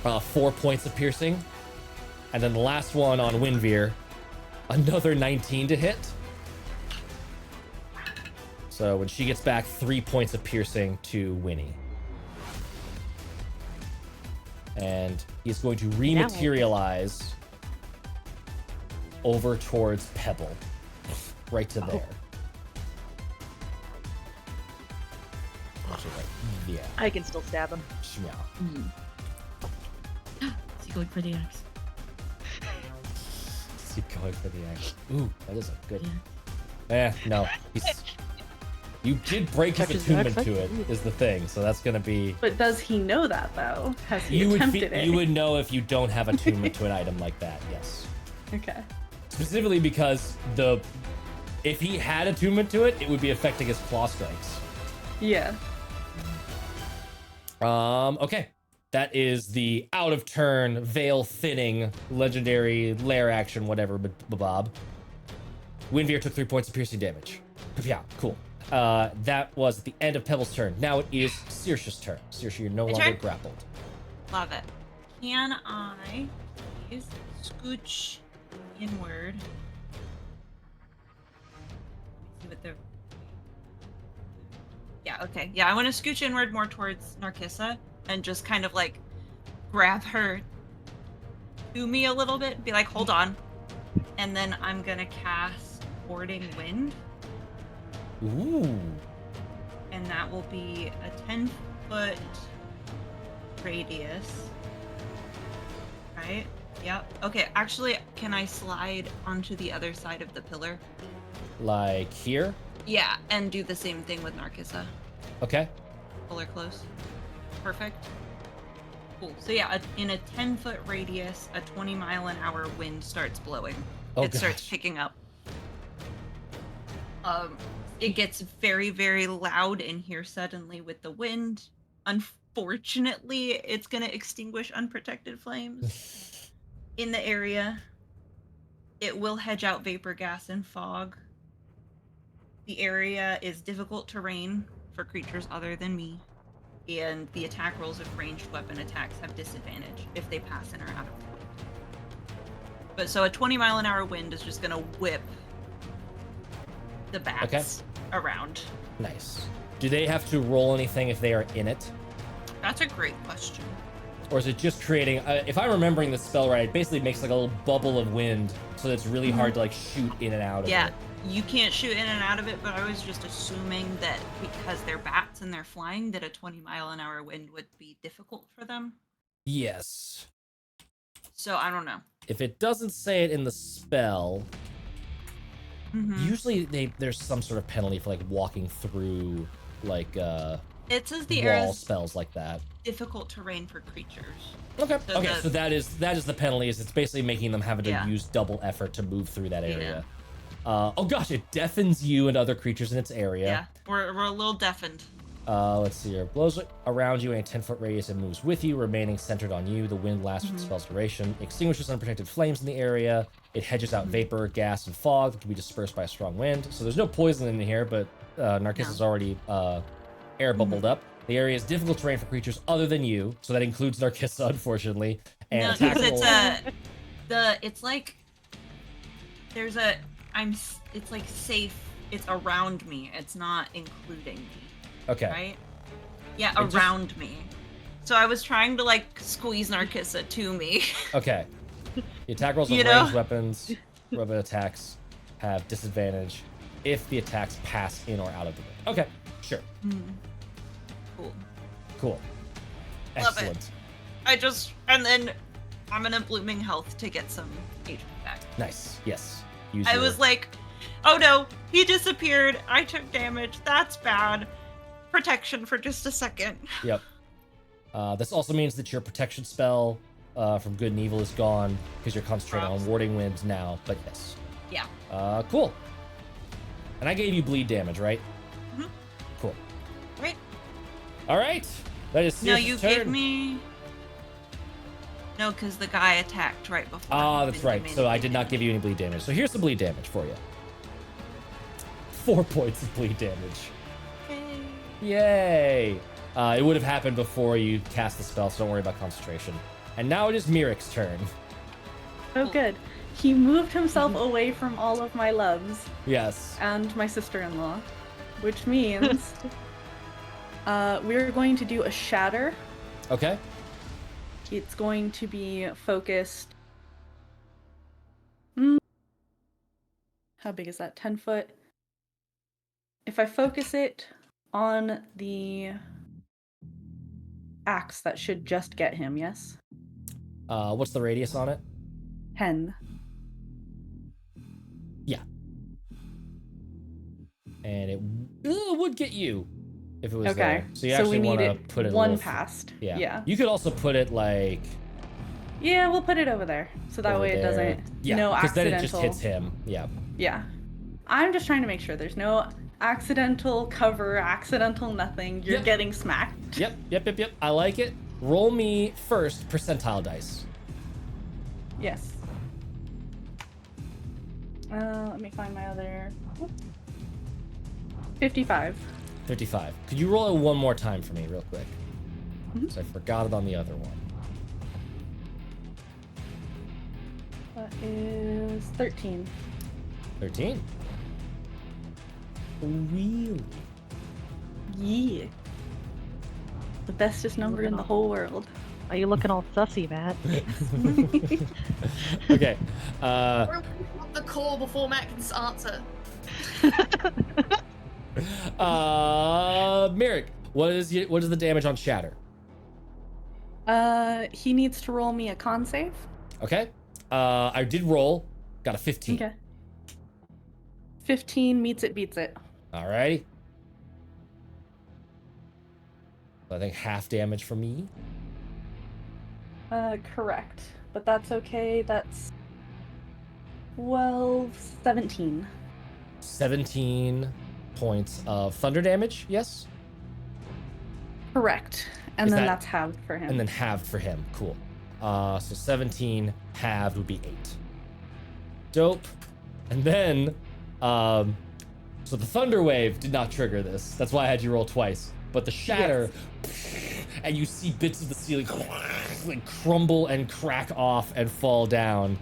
4 points of piercing. And then the last one on Windveer, another 19 to hit. So when she gets back, 3 points of piercing to Winnie. And he's going to rematerialize over towards Pebble. Right to there. Actually, right. Yeah. I can still stab him. Yeah. Is he going for the axe? Is he going for the axe? Ooh, that is a good. Yeah. No. He's. You did break his Check his attunement axe, to it, is the thing. So that's gonna be. But does he know that though? Has he You would attempted it? you would know if you don't have attunement to an item like that. Yes. Okay. Specifically because if he had attunement to it, it would be affecting his claw strikes. Yeah. Okay. That is the out of turn, veil thinning, legendary lair action, whatever, bob. Windveer took 3 points of piercing damage. Yeah, cool. That was the end of Pebble's turn. Now it is Saoirse's turn. Saoirse, you're no My longer turn? grappled. Love it. Can I please scooch inward? See what the. Yeah, okay. Yeah, I want to scooch inward more towards Narcissa and just kind of like grab her to me a little bit, be like, hold on. And then I'm gonna cast Boarding Wind, Ooh. and that will be a 10-foot radius. Right? Yep. Okay, actually, can I slide onto the other side of the pillar? Like here? Yeah, and do the same thing with Narcissa. Okay. Pull her close. Perfect. Cool. So yeah, in a 10-foot radius, a 20-mile-an-hour wind starts blowing. Oh, It starts gosh. picking up. It gets very, very loud in here suddenly with the wind. Unfortunately, it's gonna extinguish unprotected flames in the area. It will hedge out vapor gas and fog. The area is difficult terrain for creatures other than me, and the attack rolls of ranged weapon attacks have disadvantage if they pass in or out of the wind. But so a 20-mile-an-hour wind is just gonna whip the bats around. Nice. Do they have to roll anything if they are in it? That's a great question. Or is it just creating, if I'm remembering the spell right, it basically makes like a little bubble of wind so that it's really hard to like shoot in and out of Yeah, it. you can't shoot in and out of it, but I was just assuming that because they're bats and they're flying, that a 20-mile-an-hour wind would be difficult for them. Yes. So I don't know. If it doesn't say it in the spell, usually there's some sort of penalty for like walking through like It says the wall area is spells like that. difficult terrain for creatures. Okay. So Okay. So that is the penalty. Is it's basically making them have to Yeah. use double effort to move through that area. Oh gosh, it deafens you and other creatures in its area. Yeah, we're a little deafened. Let's see here. Blows around you in a 10-foot radius and moves with you, remaining centered on you. The wind lasts for the spell's duration. Extinguishes unprotected flames in the area. It hedges out vapor, gas, and fog that can be dispersed by a strong wind. So there's no poison in here, but Narcissus already air bubbled up. The area is difficult terrain for creatures other than you, so that includes Narcissa, unfortunately. And No, attack because roll- it's like it's like safe. It's around me. It's not including me. Okay. Right? Yeah, It just- around me. So I was trying to like squeeze Narcissa to me. Okay. The attack rolls You with know? ranged weapons, weapon attacks have disadvantage if the attacks pass in or out of the ring. Okay, sure. Cool. Cool. Love it. Excellent. And then I'm gonna blooming health to get some HP back. Nice. Yes. Use I your- was like, oh no, he disappeared. I took damage. That's bad. Protection for just a second. Yep. This also means that your protection spell from good and evil is gone because you're concentrating on warding winds now. But yes. Yeah. Cool. And I gave you bleed damage, right? Mhm. Cool. Right. All right. That is No, Circe's you turn. gave me. No, because the guy attacked right before. Ah, me, that's didn't right. give me So any I did not damage. give you any bleed damage. So here's the bleed damage for you. 4 points of bleed damage. Yay! It would have happened before you cast the spell, so don't worry about concentration. And now it is Mirik's turn. Oh, good. He moved himself away from all of my loves Yes. and my sister-in-law, which means we're going to do a shatter. Okay. It's going to be focused. How big is that? 10 foot. If I focus it on the axe, that should just get him, yes? What's the radius on it? 10. Yeah. And it would get you if it was Okay. there. So you we actually need want to it put it a one little past. Yeah. Yeah. You could also put it like Yeah, we'll put it over there. So that over way it there. doesn't. Yeah, No because then accidental. it just hits him. Yeah. Yeah. I'm just trying to make sure there's no accidental cover, accidental nothing. You're Yep. getting smacked. Yep. I like it. Roll me first percentile dice. Yes. Let me find my other. 55. 55. Could you roll it one more time for me, real quick? Mhm. Because I forgot it on the other one. That is 13. 13. Really? Yeah. The bestest number in the whole world. Are you looking all sussy, Matt? Okay. We're on the call before Matt can answer. Mirik, what is the damage on shatter? He needs to roll me a con save. Okay. I did roll. Got a 15. Okay. 15 meets it, beats it. Alrighty. I think half damage from me. Correct. But that's okay. That's 12, 17. 17 points of thunder damage, yes? Correct. And Is then that- that's halved for him. And then halved for him. Cool. So 17 halved would be 8. Dope. And then, so the thunder wave did not trigger this. That's why I had you roll twice. But the shatter, and you see bits of the ceiling like crumble and crack off and fall down.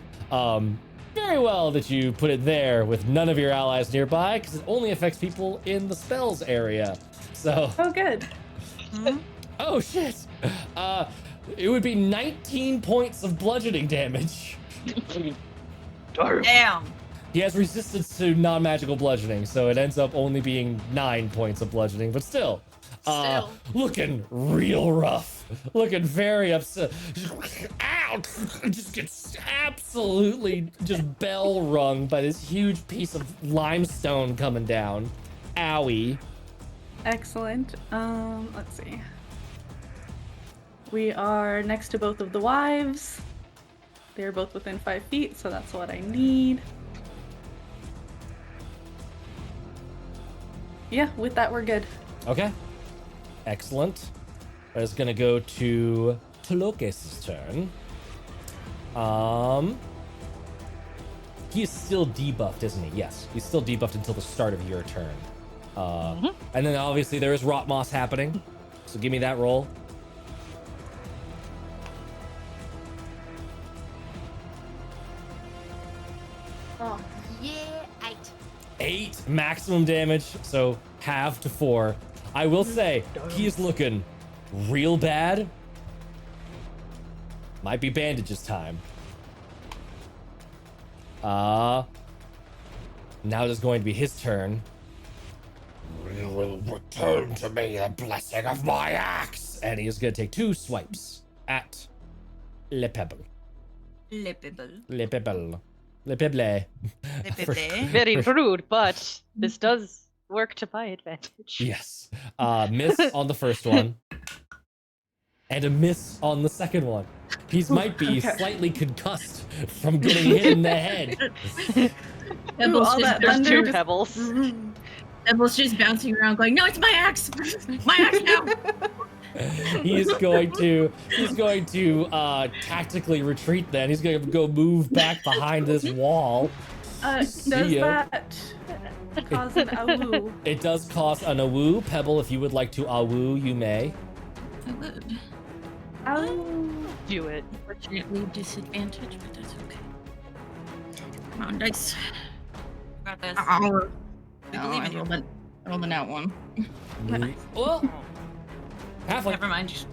Very well that you put it there with none of your allies nearby, because it only affects people in the spells area. So. Oh, good. Mhm. Oh shit! It would be 19 points of bludgeoning damage. Damn. He has resistance to non-magical bludgeoning, so it ends up only being 9 points of bludgeoning, but still. Looking real rough. Looking very upset. Ow! Just gets absolutely just bell rung by this huge piece of limestone coming down. Owie. Excellent. Let's see. We are next to both of the wives. They're both within 5 feet, so that's what I need. Yeah, with that we're good. Okay. Excellent. That is gonna go to Tloques' turn. He is still debuffed, isn't he? Yes, he's still debuffed until the start of your turn. And then obviously there is rot moss happening, so give me that roll. Oh, yeah, 8. 8 maximum damage, so half to 4. I will say, he is looking real bad. Might be bandages time. Now it is going to be his turn. You will return to me the blessing of my axe. And he is going to take 2 swipes at Le Pebble. Le Pebble. Le Pebble. Le Pebble. Le Pebble. Very rude, but this does work to my advantage. Yes. Miss on the first one. And a miss on the second one. He might be slightly concussed from getting hit in the head. Pebbles all just that There's thunder 2 just- pebbles. Pebbles just bouncing around, going, "No, it's my axe! My axe now!" He's going to tactically retreat then. He's going to go move back behind this wall. Does ya. that cause an awoo? It does cost an awoo. Pebble, if you would like to awoo, you may. I would. Ow. Do it. Unfortunately, disadvantage, but that's okay. Come on, dice. Got this. Oh, We no, believe I in you. rolled an out one. Well, halfling. Never mind.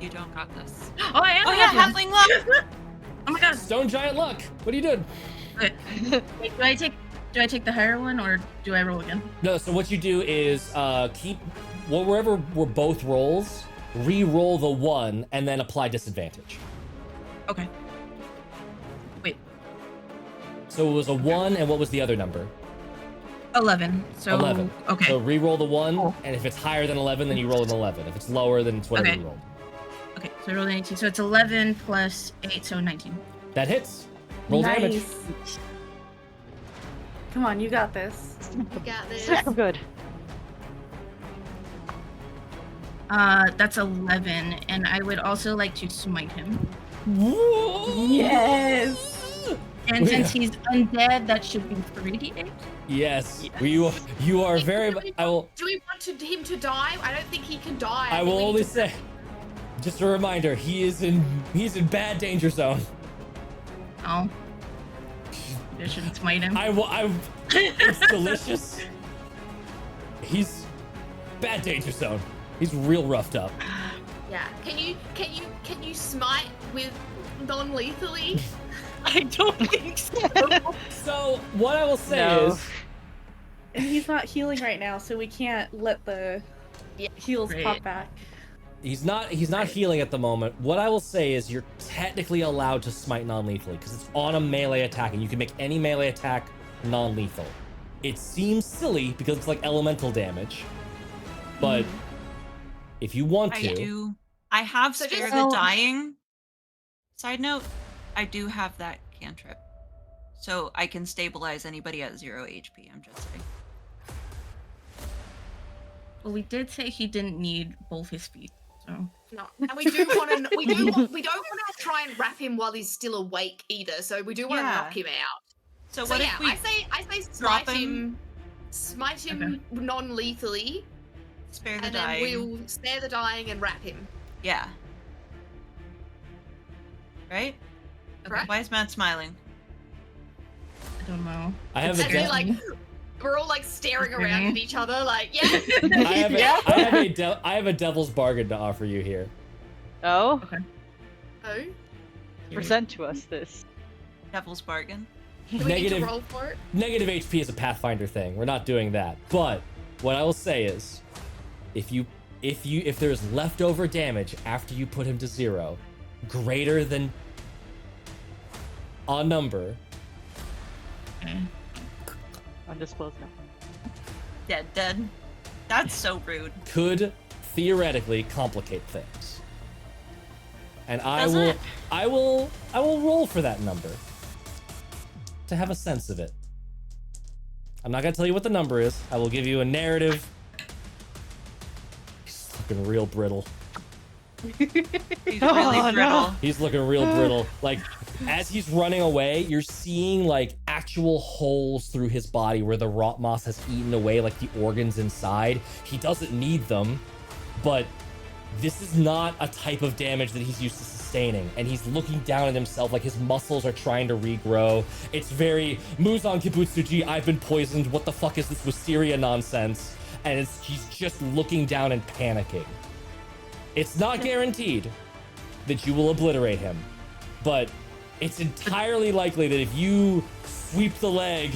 You don't got this. Oh, I am. Oh a yeah, halfling. halfling luck. Oh my god. Stone giant luck. What are you doing? Okay. Wait, do I take the higher one or do I roll again? No, so what you do is keep wherever were both rolls, re-roll the 1 and then apply disadvantage. Okay. Wait, So it was a 1, and what was the other number? 11. So 11. Okay. So re-roll the 1, Cool. and if it's higher than 11, then you roll an 11. If it's lower, then it's whatever Okay. you rolled. Okay. So I rolled an 18. So it's 11 plus 8, so 19. That hits. Roll Nice. damage. Come on, you got this. You got this. So good. That's 11, and I would also like to smite him. Yes. And since he's undead, that should be 3d8. Yes. You are very. I will. Do we want him to die? I don't think he can die. I think will we only need to- say. Just a reminder. He's in bad danger zone. Oh. I shouldn't smite him. It's delicious. He's bad danger zone. He's real roughed up. Yeah. Can you smite with non-lethally? I don't think so. So what I will say No. is, And he's not healing right now, so we can't let the heals Right. pop back. he's not healing at the moment. What I will say is, you're technically allowed to smite non-lethally because it's on a melee attack, and you can make any melee attack non-lethal. It seems silly because it's like elemental damage, but if you want to, I have So Spare just- the Dying. Side note, I do have that cantrip. So I can stabilize anybody at 0 HP, I'm just saying. Well, we did say he didn't need both his feet, so. No. And we do want to. We don't want to try and wrap him while he's still awake either. So we do want to Yeah. knock him out. So So what yeah, if we I say drop smite him? him. Smite him non-lethally, Spare the and Dying? then we'll spare the dying and wrap him. Yeah. Right? Correct? Why is Matt smiling? I don't know. I have a And we're death. like, we're all like staring around at each other, like, yeah. I have a devil's bargain to offer you here. Oh? Oh, Present to us this. Devil's bargain. do we need to Negative roll for it? negative HP is a Pathfinder thing. We're not doing that. But what I will say is, if there's leftover damage after you put him to 0, greater than a number, Undisclosed now. Dead. That's so rude. could theoretically complicate things. And Does it? I will roll for that number to have a sense of it. I'm not gonna tell you what the number is. I will give you a narrative. He's looking real brittle. He's really Oh, brittle. no. He's looking real brittle. Like, as he's running away, you're seeing like actual holes through his body where the rot moss has eaten away like the organs inside. He doesn't need them, but this is not a type of damage that he's used to sustaining. And he's looking down at himself like his muscles are trying to regrow. It's very Muzan Kibutsuji, I've been poisoned. What the fuck is this wisteria nonsense? And he's just looking down and panicking. It's not guaranteed that you will obliterate him, but it's entirely likely that if you sweep the leg,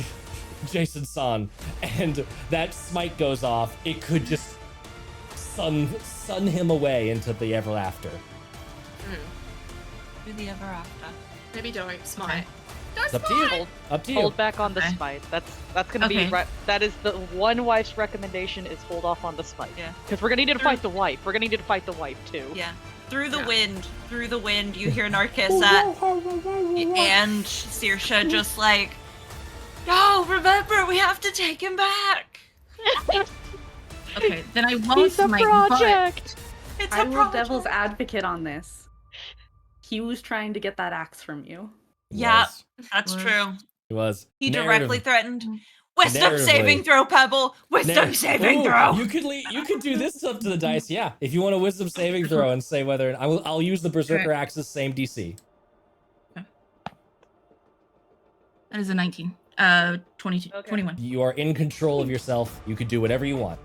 Jason-san, and that smite goes off, it could just sun him away into the ever after. Do the ever after. Maybe don't smite. It's Don't up to you. smite! Up to you. Hold back on the Okay. smite. That's gonna be Okay. that is the one wife's recommendation is hold off on the smite. Yeah. Because we're gonna need to fight the wife. We're gonna need to fight the wife too. Yeah. Through the Yeah. wind, you hear Narkissa and Saoirse just like, no, remember, we have to take him back. Okay, then I won't It's a smite, project. It's I a will project. devil's advocate on this. He was trying to get that axe from you. Yeah, Was. that's Was. true. It was. He Narrative- directly threatened. Wisdom Narratively. saving throw, Pebble. Wisdom Narr- saving Ooh, throw. You could do this up to the dice, yeah. If you want a wisdom saving throw and say whether I'll use the Berserker Axe's same DC. That is a 19. 22. Okay. 21. You are in control of yourself. You could do whatever you want.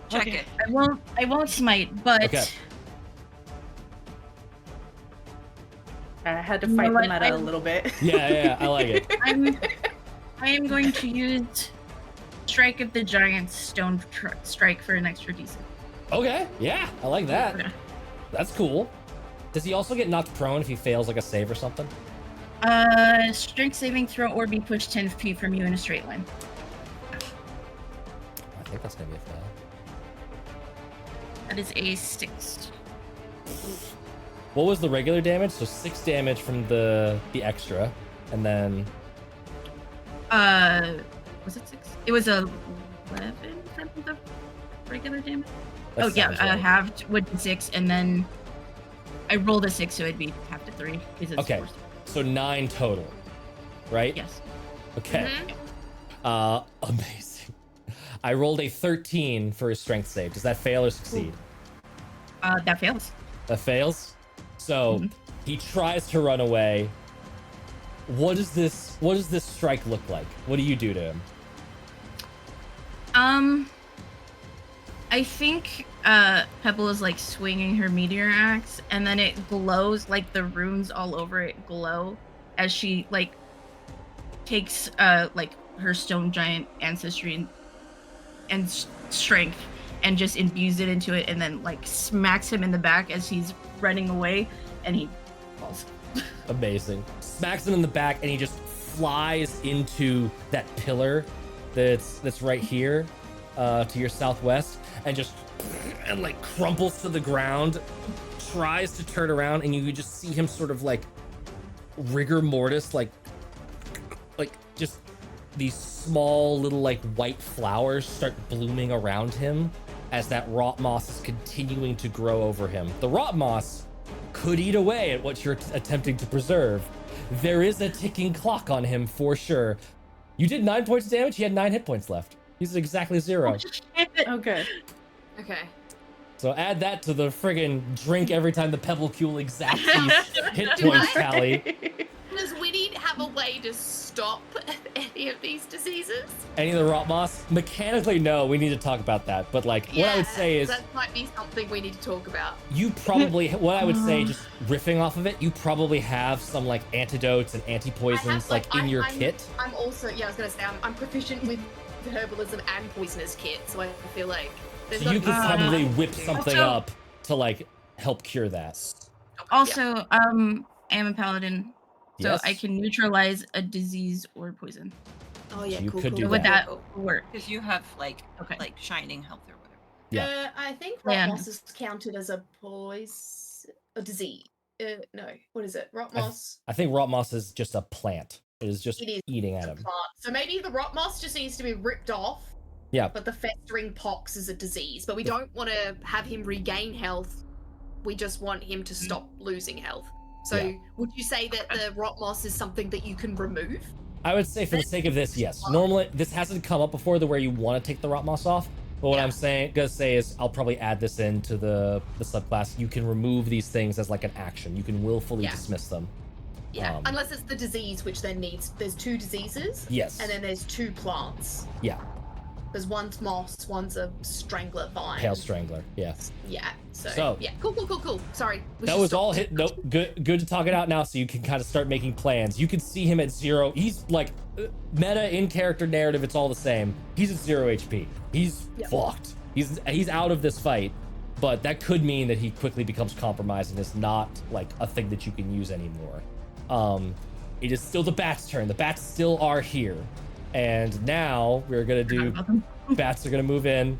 Check Okay, it. I won't smite, but Okay. I had to You know fight the what? meta a little bit. Yeah, I like it. I am going to use Strike of the Giants Stone Strike for an extra D6. Okay, yeah, I like that. Okay. That's cool. Does he also get knocked prone if he fails like a save or something? Strength saving throw or be pushed 10 feet from you in a straight line. I think that's gonna be a fail. That is a 6. What was the regular damage? So 6 damage from the extra, and then Was it 6? It was 11 from the regular damage. that Oh yeah, sounds right. halved would be 6, and then I rolled a 6, so it'd be half to 3 because it's Okay. forced. So 9 total, right? Yes. Okay. Mhm. Amazing. I rolled a 13 for his strength save. Does that fail or succeed? That fails. That fails. So Mhm. he tries to run away. What does this strike look like? What do you do to him? I think Pebble is like swinging her meteor axe, and then it glows, like the runes all over it glow as she like takes like her stone giant ancestry and strength and just imbues it into it, and then like smacks him in the back as he's running away, and he falls. Amazing. Smacks him in the back, and he just flies into that pillar that's right here to your southwest, and just like crumples to the ground. Tries to turn around, and you could just see him sort of like rigor mortis, like just these small little like white flowers start blooming around him as that rot moss is continuing to grow over him. The rot moss could eat away at what you're attempting to preserve. There is a ticking clock on him for sure. You did 9 points of damage. He had 9 hit points left. He's exactly 0. Okay. Okay. So add that to the friggin' drink every time the pebble cule exacts these hit points tally. Does Winnie have a way to stop any of these diseases? Any of the rot moss? Mechanically, no. We need to talk about that. But like, what I would say is, that might be something we need to talk about. you probably, what I would say, just riffing off of it, you probably have some like antidotes and anti-poisons like in your kit. I'm also, I was gonna say, I'm proficient with herbalism and poisonous kit, so I feel like there's So you could probably something- whip something Also- up to like help cure that. Also, I'm a paladin, so Yes. I can neutralize a disease or poison. Oh yeah, So you cool, could cool, do cool, Would that. cool, that cool. work? Because you have like Okay. shining health or whatever. Yeah. I think Yeah. rot moss is counted as a a disease. No, what is it? Rot moss. I think rot moss is just a plant. It is just It is. eating It's at a him. plant. So maybe the rot moss just needs to be ripped off. Yeah. But the festering pox is a disease. But we don't want to have him regain health. We just want him to stop losing health. So Yeah. would you say that the rot moss is something that you can remove? I would say for the sake of this, yes. Normally, this hasn't come up before the where you want to take the rot moss off. But what Yeah. I'm gonna say is I'll probably add this into the subclass. You can remove these things as like an action. You can willfully Yeah. dismiss them. Yeah. Um, Unless it's the disease, which then there's 2 diseases. Yes. And then there's 2 plants. Yeah. Because one's moss, one's a strangler vine. Hail Strangler. Yeah. Yeah. So, So- yeah. Cool. Sorry. we That should was stop. all hit. Nope. Good to talk it out now, so you can kind of start making plans. You can see him at 0. He's like meta in character narrative. It's all the same. He's at 0 HP. He's Yep. fucked. He's out of this fight. But that could mean that he quickly becomes compromised and is not like a thing that you can use anymore. It is still the bats' turn. The bats still are here, and now we're gonna do. About them. Bats are gonna move in.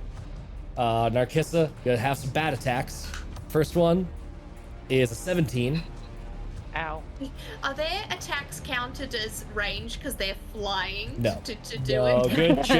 Narcissa gonna have some bat attacks. First one is a 17. Ow. Are their attacks counted as range because they're flying No. to do No, it? good try.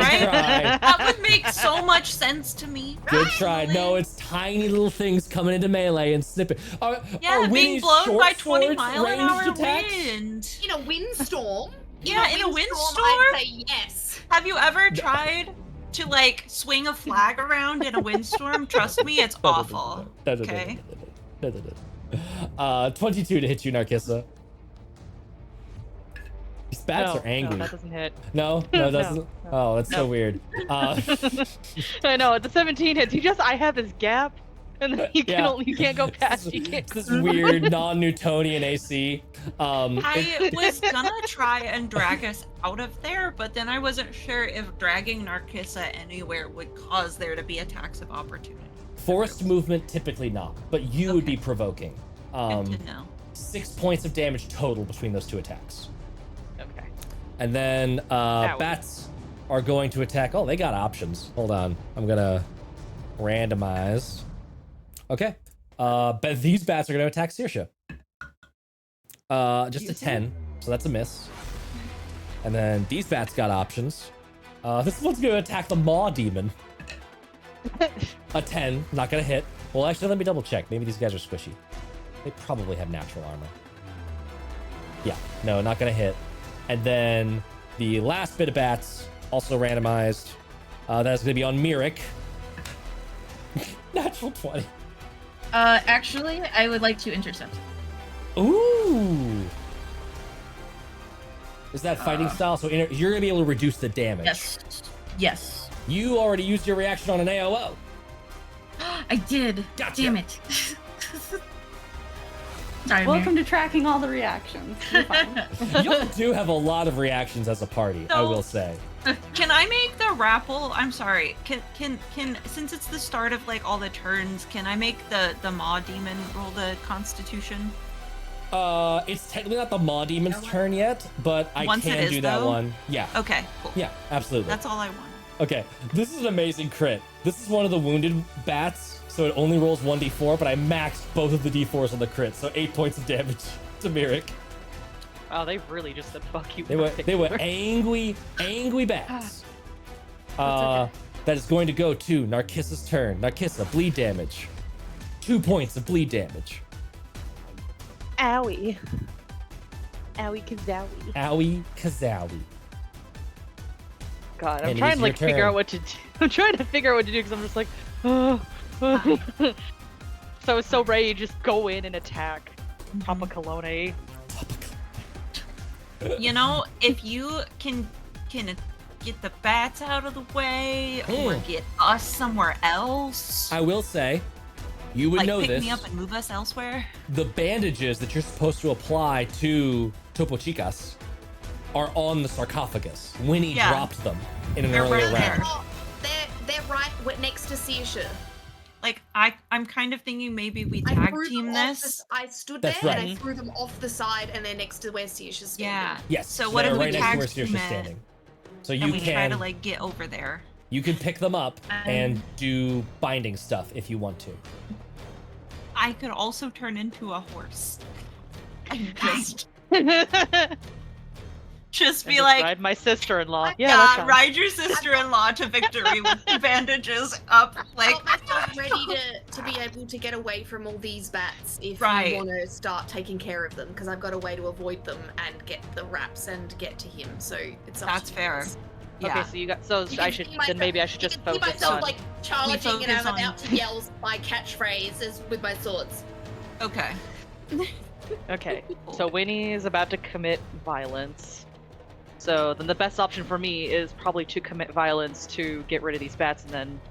That would make so much sense to me. Good try. No, it's tiny little things coming into melee and snipping. Are Yeah, being Winnie's blown short by 20 swords mile an ranged hour attacks? wind. In a windstorm? Yeah, in a I'd windstorm? say yes. Have you ever tried to like swing a flag around in a windstorm? Trust me, it's awful. Okay. 22 to hit you, Narcissa. These bats No, are angry. No, that doesn't hit. No, it doesn't. No. Oh, that's so No. weird. I know, the 17 hits. I have this gap, and then you Yeah. you can't go past. You can't. It's this weird non-Newtonian AC. I was gonna try and drag us out of there, but then I wasn't sure if dragging Narcissa anywhere would cause there to be attacks of opportunity. Forced movement, typically not, but you would be provoking. Good to know. 6 points of damage total between those 2 attacks. Okay. And then Ow. bats are going to attack. Oh, they got options. Hold on. I'm gonna randomize. Okay. But these bats are gonna attack Saoirse. Just a 10, so that's a miss. And then these bats got options. This one's gonna attack the Maw Demon. A 10, not gonna hit. Well, actually, let me double check. Maybe these guys are squishy. They probably have natural armor. Yeah, no, not gonna hit. And then the last bit of bats, also randomized. That's gonna be on Mirik. Natural 20. Actually, I would like to intercept. Ooh. Is that fighting style? So you're gonna be able to reduce the damage. Yes. Yes. You already used your reaction on an AOO. I did. Gotcha. Damn it. Sorry, Welcome to tracking all the reactions. You're fine. You do have a lot of reactions as a party, I So- will say. Can I make the rapple? I'm sorry. Can since it's the start of like all the turns, can I make the Maw Demon roll the Constitution? It's technically not the Maw Demon's turn yet, but I Once it can is, do that though? one. Yeah. Okay, cool. Yeah, absolutely. That's all I want. Okay, this is an amazing crit. This is one of the wounded bats, so it only rolls 1d4, but I maxed both of the d4s on the crit, so 8 points of damage to Mirik. Wow, they really just said fuck you. They were angry bats. okay. That is going to go to Narcissa's turn. Narcissa, bleed damage. 2 points of bleed damage. Owie. Owie kazowie. Owie Kazowie. God, And I'm it trying is to like your figure turn. out what to do. I'm trying to figure out what to do because I'm just like, oh. So Ray, just go in and attack Papa Colone. You know, if you can get the bats out of the way or get us somewhere else. I will say, you would like know pick this. me up and move us elsewhere. The bandages that you're supposed to apply to Topo Chicas are on the sarcophagus. Winnie dropped them in an They're earlier right round. there. They're right next to Seisha. Like I'm kind of thinking maybe we I tag threw team them off this. I stood That's there right. and I threw them off the side and they're next to where Seisha's standing. Yeah. Yes. So what they're if we right next to tag where team Saoirse's it, standing. So and you we try can to like get over there? you can pick them up and do binding stuff if you want to. I could also turn into a horse. And just be And like, ride my sister-in-law. Yeah, yeah, that sounds- ride your sister-in-law to victory with the bandages up. Like, I got myself ready to be able to get away from all these bats if Right. you want to start taking care of them, because I've got a way to avoid them and get the wraps and get to him. So it's up that's to you fair. guys. Yeah. Okay, so you got so You I can should see then myself- maybe I should you just can see focus myself on. like charging and I'm focus on- about to yell my catchphrases with my swords. Okay. Okay, so Winnie is about to commit violence. So then the best option for me is probably to commit violence to get rid of these bats, and then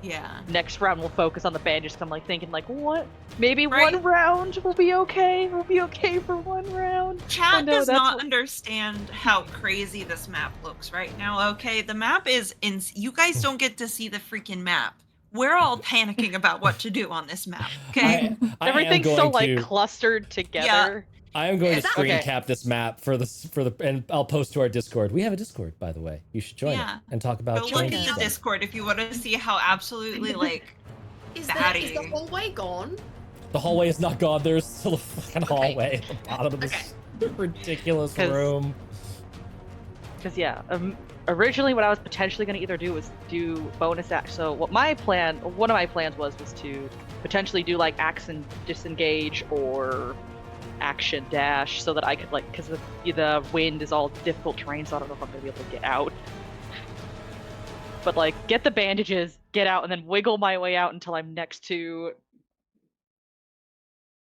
Yeah. next round we'll focus on the bandages. I'm like thinking like, what? Maybe Right. one round will be okay. We'll be okay for one round. Chat no, does that's not what- understand how crazy this map looks right now. Okay, the map is you guys don't get to see the freaking map. We're all panicking about what to do on this map. Okay. I am Everything's so going like to, clustered together. I am going to Is that- screen Okay. cap this map and I'll post to our Discord. We have a Discord, by the way. You should join Yeah. it and talk about Go look trains at and the stuff. Discord if you want to see how absolutely like Is Batty. the hallway gone? The hallway is not gone. There's still a fucking hallway at the bottom of this ridiculous 'Cause- room. Because yeah, originally what I was potentially going to either do was do bonus act. So what one of my plans was to potentially do like action disengage or action dash, so that I could like, because the wind is all difficult terrain, so I don't know if I'm going to be able to get out. But like, get the bandages, get out, and then wiggle my way out until I'm next to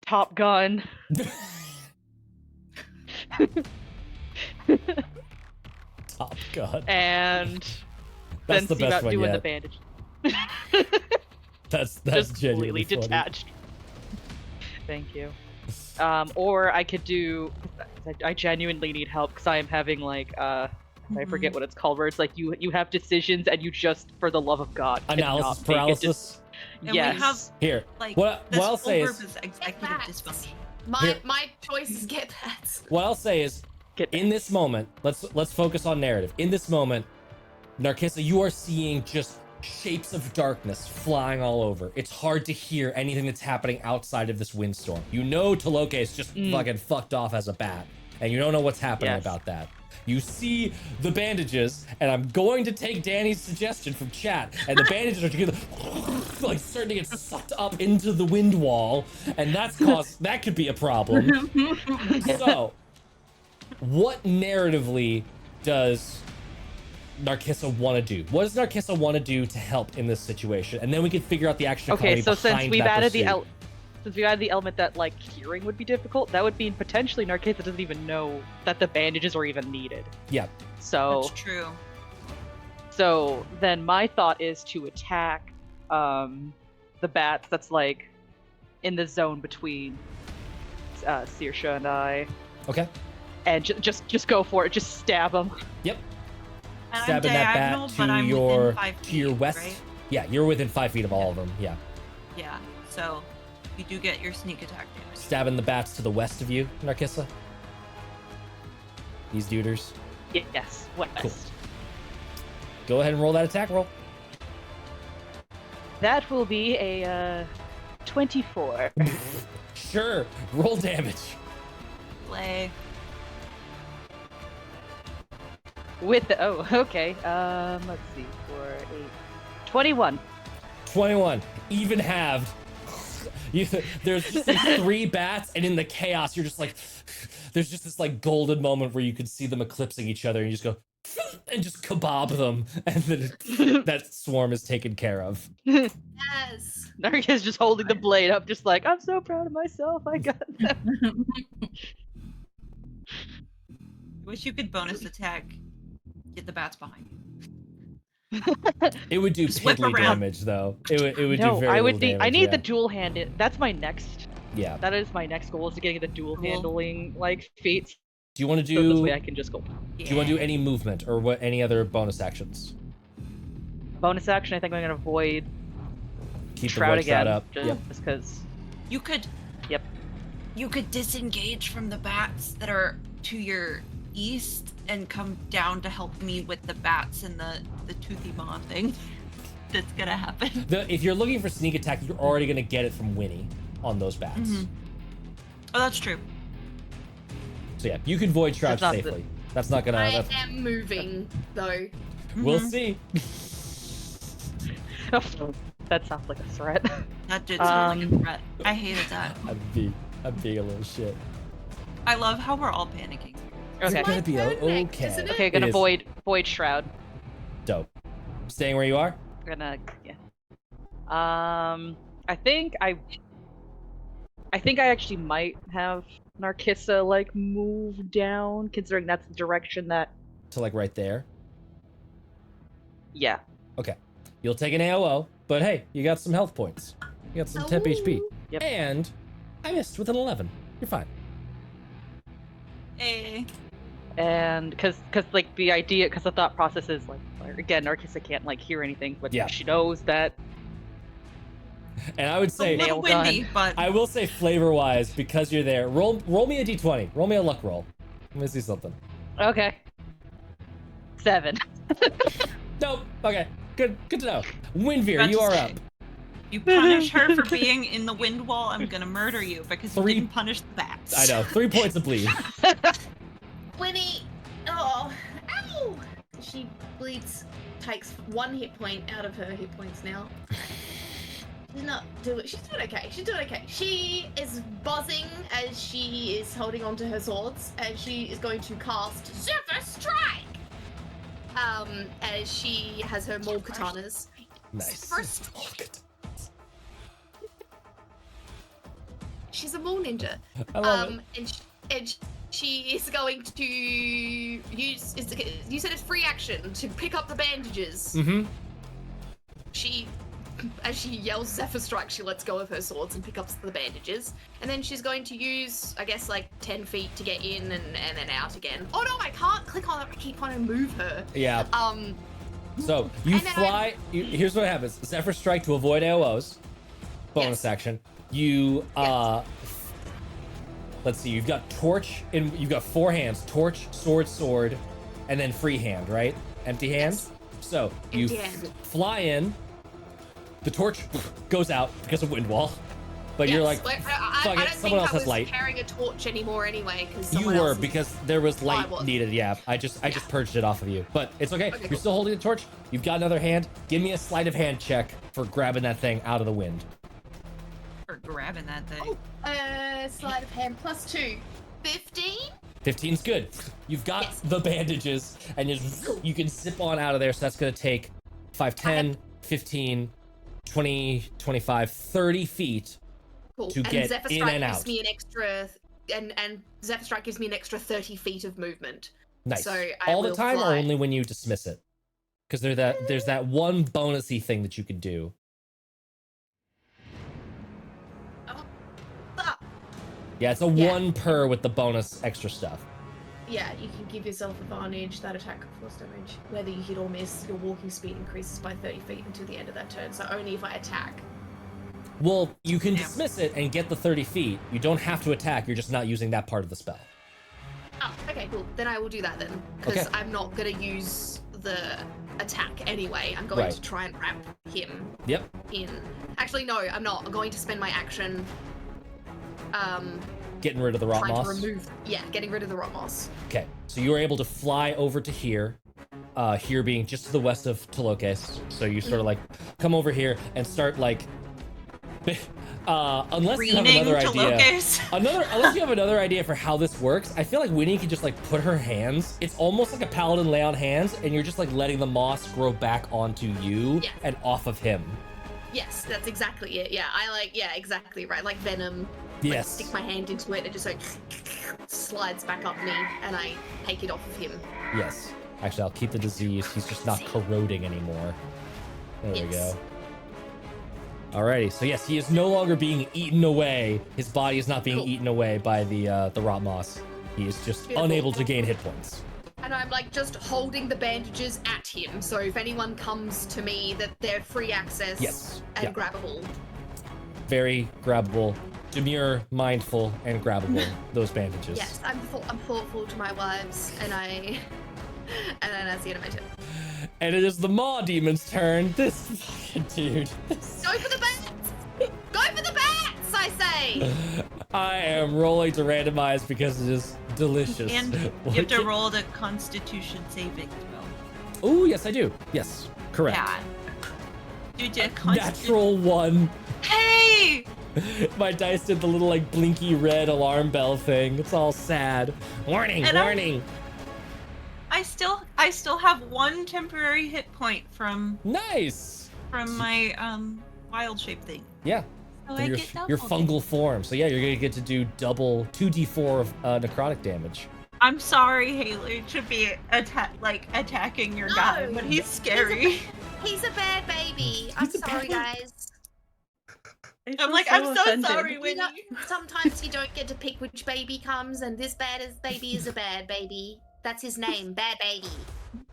Top Gun. Top Gun. And That's then the see best about one doing yet. the bandage. That's Just genuinely completely funny. detached. Thank you. Or I could do. I genuinely need help because I am having like I forget what it's called, where it's like you have decisions and you just, for the love of God, Analysis cannot make a paralysis. And yes. we have Here, like what this I'll whole say group is, executive bats. dysfunction. Here. My choice is get bats. what I'll say is, Get in this moment, let's focus on narrative. In this moment, Narcissa, you are seeing just shapes of darkness flying all over. It's hard to hear anything that's happening outside of this windstorm. You know Tloques just fucking fucked off as a bat, and you don't know what's happening Yes. about that. You see the bandages, and I'm going to take Danny's suggestion from chat, and the bandages are together, like starting to get sucked up into the wind wall, and that could be a problem. So, what narratively does Narcissa want to do? What does Narcissa want to do to help in this situation? And then we can figure out the action Okay, so since behind we've that added pursuit. since we added the element that like hearing would be difficult, that would mean potentially Narcissa doesn't even know that the bandages are even needed. Yeah. So That's true. So then my thought is to attack the bats that's like in the zone between Saoirse and I, Okay. and just go for it. Just stab them. Yep. And I'm Stabbing that diagonal, bat but to I'm your within 5 to your feet, west. right? Yeah, you're within 5 feet of all of them. Yeah. Yeah. So you do get your sneak attack damage. Stabbing the bats to the west of you, Narcissa. These duders. Yes, west. Cool. Go ahead and roll that attack roll. That will be a 24. Sure. Roll damage. Play. With the okay. Let's see, 4, 8, 21. 21. Even halved. There's just like 3 bats, and in the chaos, you're just like, there's just this like golden moment where you can see them eclipsing each other, and you just go, and just kebab them, and then that swarm is taken care of. Yes. Narcia's just holding the blade up, just like, I'm so proud of myself. I got that. Wish you could bonus attack. Get the bats behind you. It would do Just whip piddly around. damage, though. It would do No, very I would little need. I damage, need yeah. the dual handed. That's my next. Yeah. That is my next goal is to getting the dual Cool. handling like feats. Do you want to So this do? way I can just go. Do you want to do any movement or what? Any other bonus actions? Bonus action. I think I'm gonna avoid Keep Shroud the again. up. Just Yep. because. You could. Yep. You could disengage from the bats that are to your east and come down to help me with the bats and the toothy maw thing. That's gonna happen. If you're looking for sneak attack, you're already gonna get it from Winnie on those bats. Mhm. Oh, that's true. So yeah, you can void shroud That's not the- safely. That's not gonna. I That's, am moving though. We'll Mhm. see. That sounds like a threat. That did sound like a Um, threat. I hated that. I'm being a little shit. I love how we're all panicking. Okay. It's gonna be My turn next, okay. isn't it? Okay, gonna It is void shroud. dope. Staying where you are. Gonna yeah. I think I actually might have Narkissa like move down, considering that's the direction that. To like right there. Yeah. Okay. You'll take an AOO, but hey, you got some health points. You got some temp HP. Ooh. Yep. And I missed with an 11. You're fine. Hey. And because like the idea, because the thought process is like again, Narkissa can't like hear anything, but Yeah. she knows that. And I would say, a little nail windy, gun. but I will say flavor-wise, because you're there, roll me a d20. Roll me a luck roll. Let me see something. Okay. 7. Nope. Okay. Good to know. Windveer, About you to are say. up. you punish her for being in the wind wall, I'm gonna murder you because you 3 didn't punish the bats. I know. 3 points of bleed. Winnie, oh, ow! She bleeds, takes 1 hit point out of her hit points now. She's not doing. She's doing okay. She's doing okay. She is buzzing as she is holding onto her swords, and she is going to cast Zephyr Strike. As she has her maul katanas. Nice. First, she's a maul ninja. I love it. And she is going to use. You said it's free action to pick up the bandages. Mm-hmm. As she yells Zephyr Strike, she lets go of her swords and pick up the bandages. And then she's going to use, I guess, like 10 feet to get in and then out again. Oh no, I can't click on it. I keep trying to move her. Yeah. So you and then fly. Here's what happens: Zephyr Strike to avoid AOs. Bonus Yes. action. You let's see. You've got torch and you've got 4 hands: torch, sword, and then free hand. Right? Empty hand. Yes. So you Empty hand. fly in. The torch goes out because of wind wall, but you're like, I fuck don't it. Someone else think I has was light. carrying a torch anymore anyway because You were because there was light was. needed. Yeah, I just purged it off of you, but it's okay. Okay, You're cool. still holding the torch. You've got another hand. Give me a sleight of hand check for grabbing that thing out of the wind. For grabbing that thing. Sleight of hand +2. 15? 15's good. You've got Yes. the bandages, and you can zip on out of there. So that's gonna take 5, 10, 15, 20, 25, 30 feet. Cool. To and get Zephyr in Strike and gives out. me an extra, and Zephyr Strike gives me an extra 30 feet of movement. Nice. So I All the will time, fly. or only when you dismiss it? Because there's that one bonusy thing that you can do. Ah, Yeah, it's a Yeah. 1 per with the bonus extra stuff. yeah, you can give yourself advantage. That attack force damage. Whether you hit or miss, your walking speed increases by 30 feet until the end of that turn. So only if I attack. Well, you can Yeah. dismiss it and get the 30 feet. You don't have to attack. You're just not using that part of the spell. Oh, okay, cool. Then I will do that then, because Okay. I'm not gonna use the attack anyway. I'm going Right. to try and wrap him Yep. in. Actually, no, I'm not. I'm going to spend my action. Getting rid of the rot Trying moss. to remove. Yeah, getting rid of the rot moss. Okay, so you were able to fly over to here. Here being just to the west of Tloques. So you sort of like come over here and start like. Unless you have Preening another to idea. Locus. Unless you have another idea for how this works, I feel like Winnie could just like put her hands. It's almost like a paladin lay on hands, and you're just like letting the moss grow back onto you Yeah. and off of him. Yes, that's exactly it. Yeah, exactly right. Like Venom. Yes. stick my hand into it and it just like slides back up me, and I take it off of him. Yes. Actually, I'll keep the disease. He's just not corroding anymore. There we Yes. go. Alrighty, so yes, he is no longer being eaten away. His body is not being Cool. eaten away by the rot moss. He is just Beautiful. unable to gain hit points. And I'm like just holding the bandages at him, so if anyone comes to me, that they're free access Yes. and Yeah. grabbable. Very grabbable, demure, mindful, and grabbable. Those bandages. Yes, I'm thoughtful to my wives, and then that's the end of my turn. And it is the Maw Demon's turn. This fucking dude. Go for the bats! Go for the bats, I say! I am rolling to randomize because it is delicious. And you have to roll the Constitution saving throw. Oh, yes, I do. Yes, correct. Yeah. You did Constitution. Natural 1. Hey! My dice did the little like blinky red alarm bell thing. It's all sad. Warning, And warning. I still have 1 temporary hit point from Nice. my wild shape thing. Yeah. So From I your, get double. your fungal form. So yeah, you're gonna get to do double 2d4 of necrotic damage. I'm sorry, Haley, to be attacking your guy, No, but he's scary. He's a bad baby. I'm He's a bad sorry, baby. guys. I'm like, I'm so offended. sorry, You Winnie. know, sometimes you don't get to pick which baby comes, and this baby is a bad baby. That's his name, Bad Baby.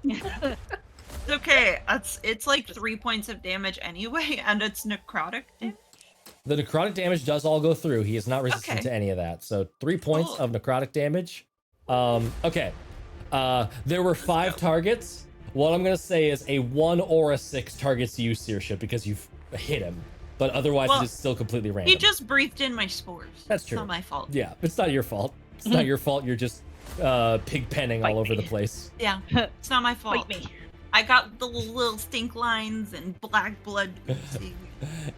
It's okay. It's like 3 points of damage anyway, and it's necrotic damage. The necrotic damage does all go through. He is not resistant Okay. to any of that. So 3 points Cool. of necrotic damage. Okay. There were 5 targets. What I'm gonna say is a 1 or a 6 targets you, Saoirse, because you've hit him. But otherwise, Well, it is still completely random. He just breathed in my spores. That's It's true. not my fault. Yeah, it's not your fault. It's not your fault. You're just pig penning all Bite over me. the place. Yeah, it's not my fault. Bite me. I got the little stink lines and black blood oozing.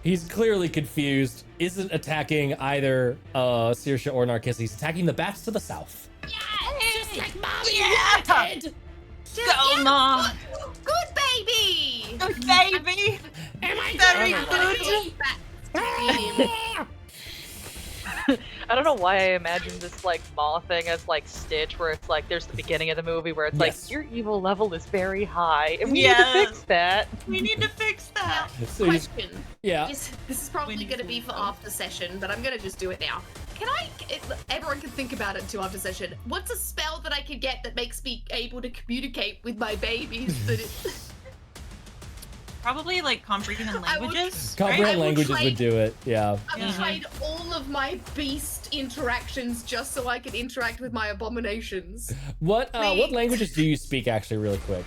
He's clearly confused. Isn't attacking either Saoirse or Narcissus. He's attacking the bats to the south. Just like Mommy Yeah. wanted! Go, Mom. Good baby! Good baby. Am I Very good? I don't know why I imagine this like Maw thing as like Stitch, where it's like there's the beginning of the movie where it's Yes. like your evil level is very high, and we Yeah. need to fix that. We need to fix that. So he's, Question. yeah. This is probably Winnie going to be for Pooh. after session, but I'm going to just do it now. Everyone can think about it until after session. What's a spell that I could get that makes me able to communicate with my babies? Probably like comprehend I would- languages. Comprehend I will languages trade- would do it. Yeah. I would Yeah. trade all of my beast interactions just so I can interact with my abominations. What Please. languages do you speak actually, really quick?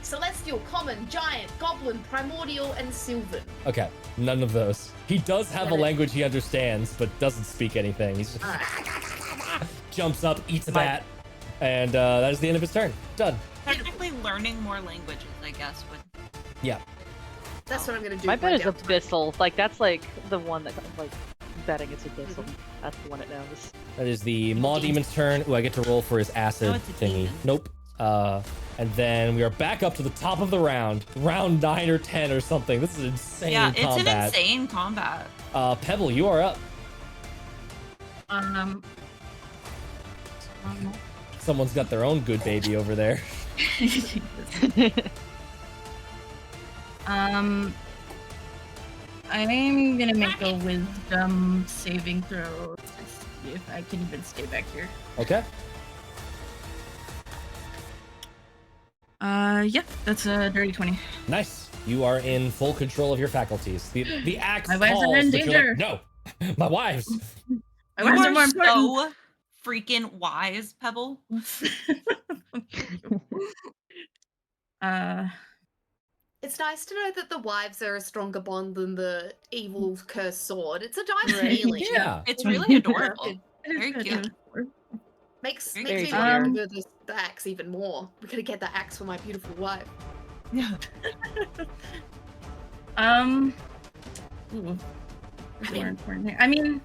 Celestial, Common, Giant, Goblin, Primordial, and Sylvan. Okay, none of those. He does have a Got it. language he understands, but doesn't speak anything. He's just Alright. jumps up, eats a My- bat, and that is the end of his turn. Done. Technically, learning more languages, I guess, would. Yeah. That's what I'm gonna do. My with bet is down to my- Abyssal. Like that's like the one that like betting it's Abyssal. That's the one it knows. That is the Maw Demon's turn. Ooh, I get to roll for his acid No, it's a thingy. demon. Nope. And then we are back up to the top of the round. Round 9 or 10 or something. This is insane Yeah, it's combat. an insane combat. Pebble, you are up. Someone's got their own good baby over there. I'm gonna make a wisdom saving throw to see if I can even stay back here. Okay. Yeah, that's a dirty 20. Nice. You are in full control of your faculties. The axe My wives are falls, in but you're danger. like, no, my wives. My You wives are are more important. so freaking wise, Pebble. It's nice to know that the wives are a stronger bond than the evil cursed sword. It's a nice Right. feeling. Yeah. It's really adorable. Good. Very cute. Makes Very me cute. want to do the axe even more. We're gonna get the axe for my beautiful wife. Yeah. Ooh. There's more important here. I mean,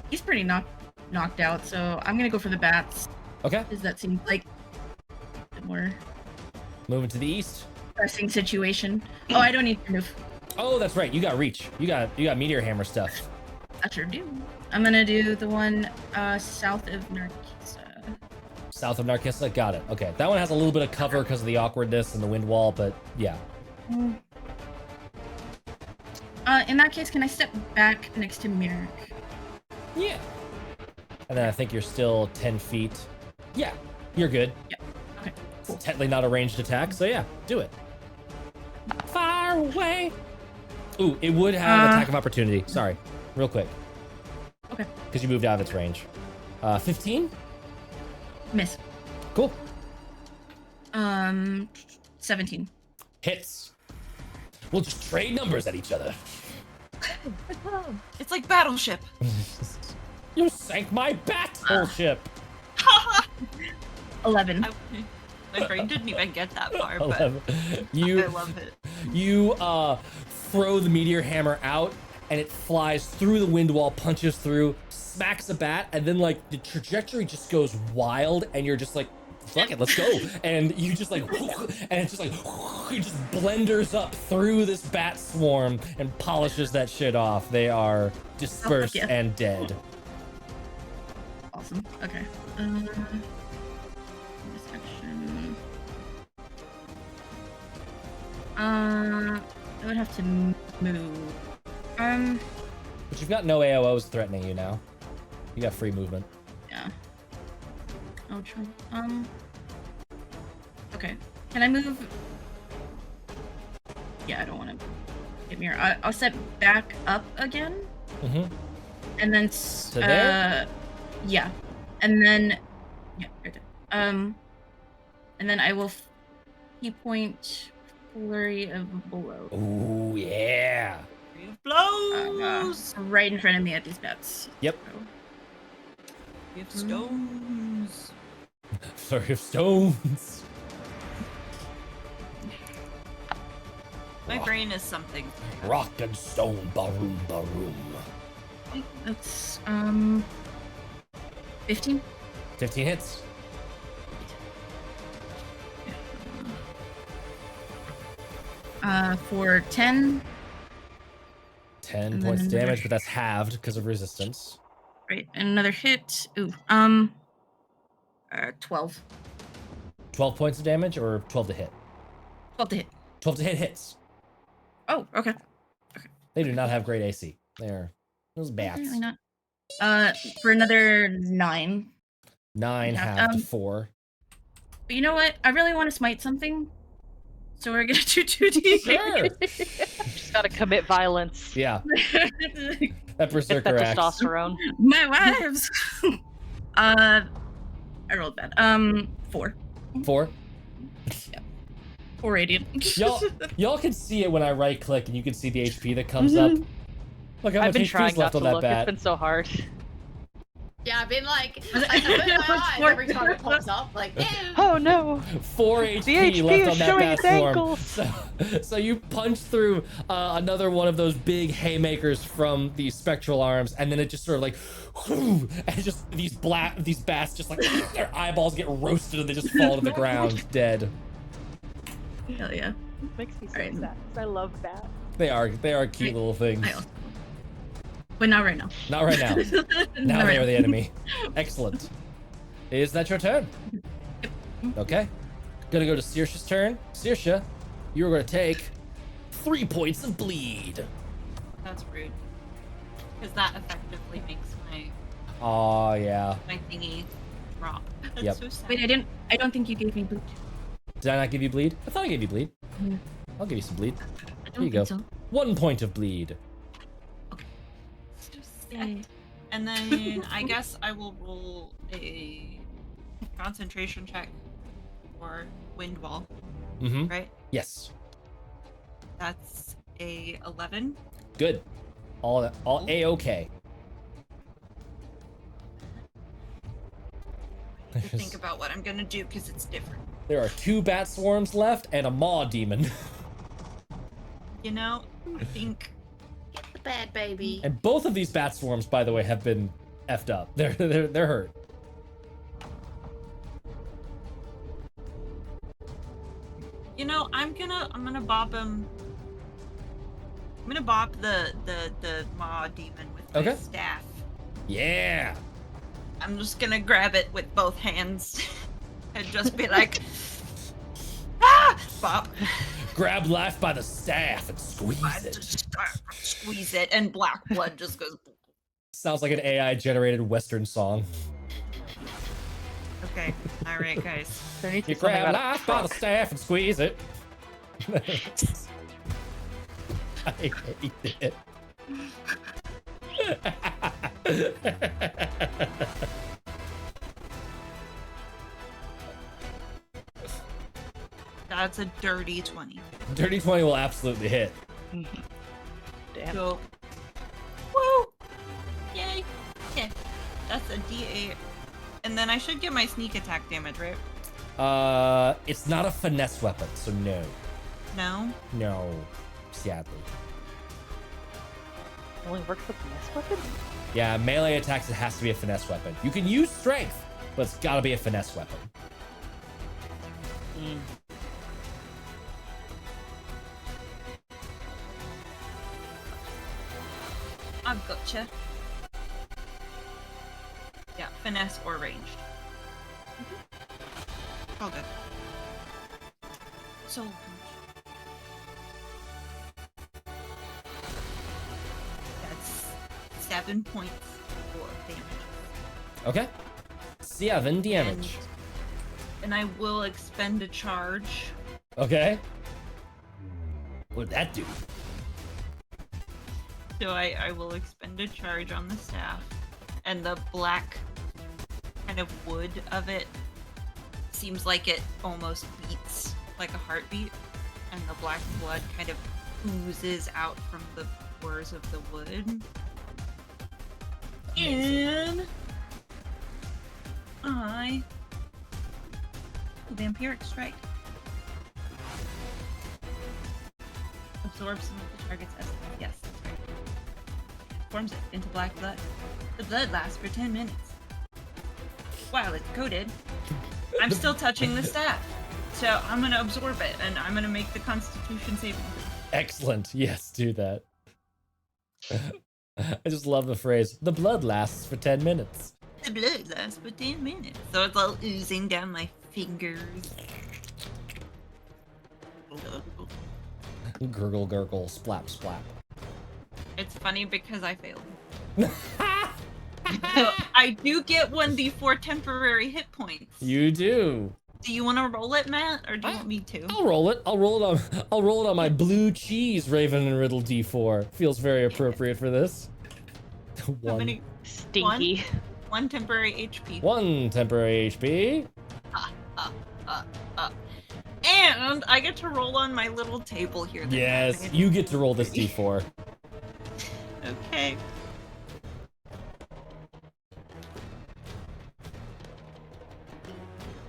he's pretty knocked out, so I'm gonna go for the bats. Okay. Because that seems like a more Moving to the east. pressing situation. Oh, I don't need to move. Oh, that's right. You got reach. You got meteor hammer stuff. I sure do. I'm gonna do the one south of Narkisa. South of Narkissa? Got it. Okay. That one has a little bit of cover because of the awkwardness and the wind wall, but yeah. In that case, can I step back next to Mirk? Yeah. And then I think you're still 10 feet. Yeah, you're good. Yep. Okay, cool. It's technically not a ranged attack, so yeah, do it. Far away. Ooh, it would have attack of opportunity. Sorry, real quick. Okay. Because you moved out of its range. 15? Miss. Cool. 17. Hits. We'll just trade numbers at each other. It's like Battleship. You sank my battleship. 11. My brain didn't even get that far, but 11. You I love it. You throw the meteor hammer out, and it flies through the wind wall, punches through, smacks a bat, and then like the trajectory just goes wild, and you're just like, fuck it, let's go. And you just like, and it's just like, it just blenders up through this bat swarm and polishes that shit off. They are dispersed yeah. and dead. Awesome. Okay. This action. I would have to move. But you've got no AOs threatening you now. You got free movement. Yeah. Oh, true. Okay. Can I move? Yeah, I don't want to get me. I'll step back up again. Mm-hmm. And then To there? Yeah. And then yeah, right there. And then I will key point flurry of blow. Ooh, yeah. Blows. Right in front of me at these bats. Yep. We have stones. Flurry of stones. My brain is something. Rock and stone, baroom, baroom. That's 15. 15 hits. For 10. 10 And points of then damage, but that's halved because of resistance. Right, and another hit. Ooh, 12. 12 points of damage or 12 to hit? 12 to hit. 12 to hit hits. Oh, okay. They do not have great AC. They're those bats. Apparently not. For another 9. 9 Yeah, halved to 4. But you know what? I really want to smite something. So we're gonna do 2D. Sure. Just gotta commit violence. Yeah, that Get that berserker axe. testosterone. My wives. I rolled bad. 4. 4. 4 radiant. Y'all can see it when I right click, and you can see the HP that comes up. Look how I've much been HP trying is not left to on that look. bat. It's been so hard. Yeah, I've been like, I put my eyes every time it pops up, like, Oh no! 4 The HP HP left is on that showing bat its swarm. ankles. So you punch through another one of those big haymakers from the spectral arms, and then it just sort of like, and just these bats just like their eyeballs get roasted and they just fall to the ground dead. Hell yeah. Makes me so Alright. sad. 'Cause I love that. They are cute little things. I also- But not right now. Not right now. Now Not they right are the enemy. Excellent. Is that your turn? Okay. Gonna go to Saoirse's turn. Saoirse, you're gonna take 3 points of bleed. That's rude. Because that effectively makes Oh yeah. my thingy drop. That's Yep. so sad. Wait, I don't think you gave me boot. Did I not give you bleed? I thought I gave you bleed. Yeah. I'll give you some bleed. I Here don't you go. think 1 point of bleed. So so. sad. And then I guess I will roll a concentration check for wind wall, Mm-hmm. right? Yes. That's a 11. Good. All A-okay. To think about what I'm gonna do because it's different. There are 2 bat swarms left and a maw demon. You know, I think get the bad baby. And both of these bat swarms, by the way, have been effed up. They're hurt. I'm gonna bob him. gonna bop the maw demon with my Okay. staff. Yeah. I'm just gonna grab it with both hands and just be like, ah, bop. Grab life by the staff and squeeze it. Squeeze it, and black blood just goes. Sounds like an AI generated Western song. Okay, all right, guys. There needs to You be something grab about a life by the truck. staff and squeeze it. I hate it. That's a dirty 20. Dirty 20 will absolutely hit. Damn. So, woo! Yay! Okay, that's a D8. And then I should get my sneak attack damage, right? It's not a finesse weapon, so no. No? No. Sadly. It only works with this weapon? Yeah, melee attacks, it has to be a finesse weapon. You can use strength, but it's gotta be a finesse weapon. I've gotcha. Yeah, finesse or ranged. All good. So that's 7 points for damage. Okay. 7 damage. And I will expend a charge. Okay. What'd that do? So I will expend a charge on the staff. And the black kind of wood of it seems like it almost beats like a heartbeat. And the black blood kind of oozes out from the pores of the wood. And I vampiric strike. Absorbs some of the target's essence. Yes, that's right. Transforms it into black blood. The blood lasts for 10 minutes. While it's coated, I'm still touching the staff. So I'm gonna absorb it and I'm gonna make the Constitution saving throw. Excellent. Yes, do that. I just love the phrase, the blood lasts for 10 minutes. The blood lasts for 10 minutes. So it's all oozing down my fingers. Gurgle, gurgle, splap, splap. It's funny because I failed. So I do get 1d4 temporary hit points. You do. Do you want to roll it, Matt, or do you want me to? I'll roll it. I'll roll it on my blue cheese Raven and Riddle D4. Feels very appropriate for this. How many? Stinky. One temporary HP. 1 temporary HP. And I get to roll on my little table here. that Yes, Matt you get to roll this D4. made. Okay.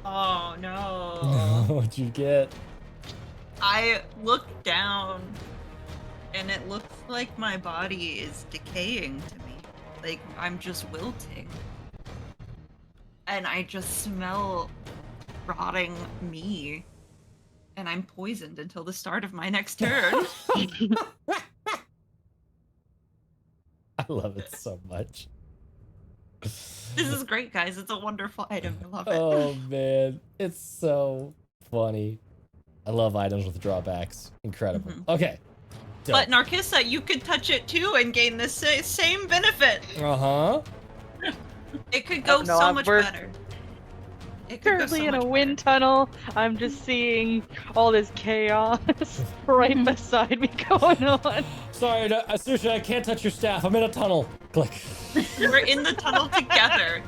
Oh no. What'd you get? I look down and it looks like my body is decaying to me. Like I'm just wilting. And I just smell rotting me. And I'm poisoned until the start of my next turn. I love it so much. This is great, guys. It's a wonderful item. I love it. Oh man, it's so funny. I love items with drawbacks. Incredible. Mhm. Okay. But Narcissa, you could touch it too and gain the same benefit. Uh-huh. It could go No, so much we're better. It could go Currently so in a much wind tunnel, I'm just seeing all this chaos right beside me going on. Sorry, Saoirse, I can't touch your staff. I'm in a tunnel. Click. better. We're in the tunnel together.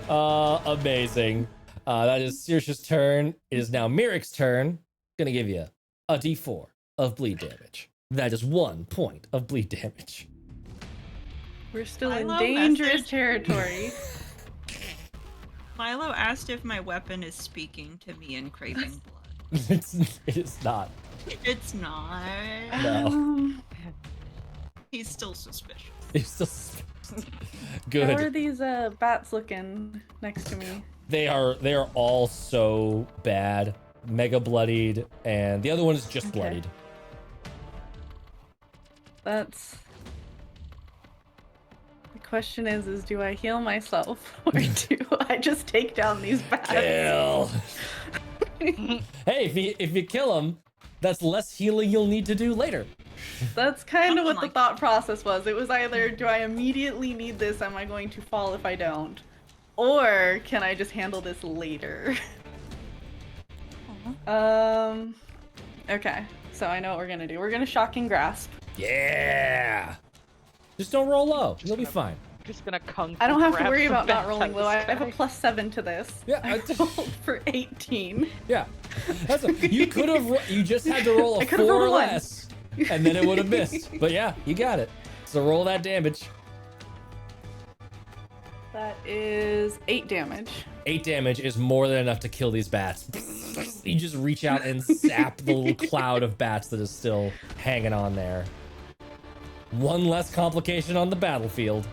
Amazing. That is Saoirse's turn. It is now Miric's turn. Gonna give you a D4 of bleed damage. That is 1 point of bleed damage. We're still in Milo dangerous message. territory. Milo asked if my weapon is speaking to me and craving blood. It is not. It's not. No. He's still suspicious. It's just How are good. these bats looking next to me? They are all so bad. mega bloodied, and the other one is just Okay. bloodied. That's. The question is do I heal myself or do I just take down these bats? Kill. Hey, if you kill them, that's less healing you'll need to do later. That's kind of what the Like- thought process was. It was either do I immediately need this? Am I going to fall if I don't? Or can I just handle this later? Okay. So I know what we're gonna do. We're gonna shocking grasp. Yeah. Just don't roll low. You'll be fine. Just gonna kung I don't fu have to grab worry some about not bats rolling out of the low. I have a sky. +7 to this. Yeah, I rolled for 18. Yeah. You could have. You just had to roll I a could've 4 rolled or a 1. less, and then it would have missed. But yeah, you got it. So roll that damage. That is 8 damage. 8 damage is more than enough to kill these bats. You just reach out and zap the little cloud of bats that is still hanging on there. One less complication on the battlefield.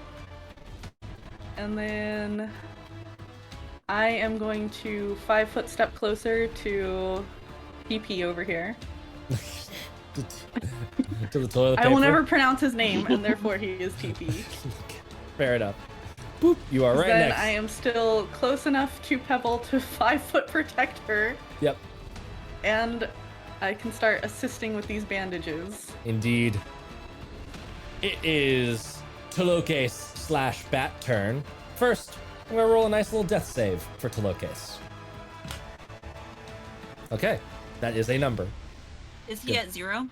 And then I am going to 5-foot step closer to PP over here. To the toilet I will paper. never pronounce his name, and therefore he is TP. Fair enough. Boop. You are right Then next. I am still close enough to Pebble to 5-foot protect her, Yep. and I can start assisting with these bandages. Indeed. It is Tloques / bat turn. First, I'm gonna roll a nice little death save for Tloques. Okay, that is a number. Is he at 0?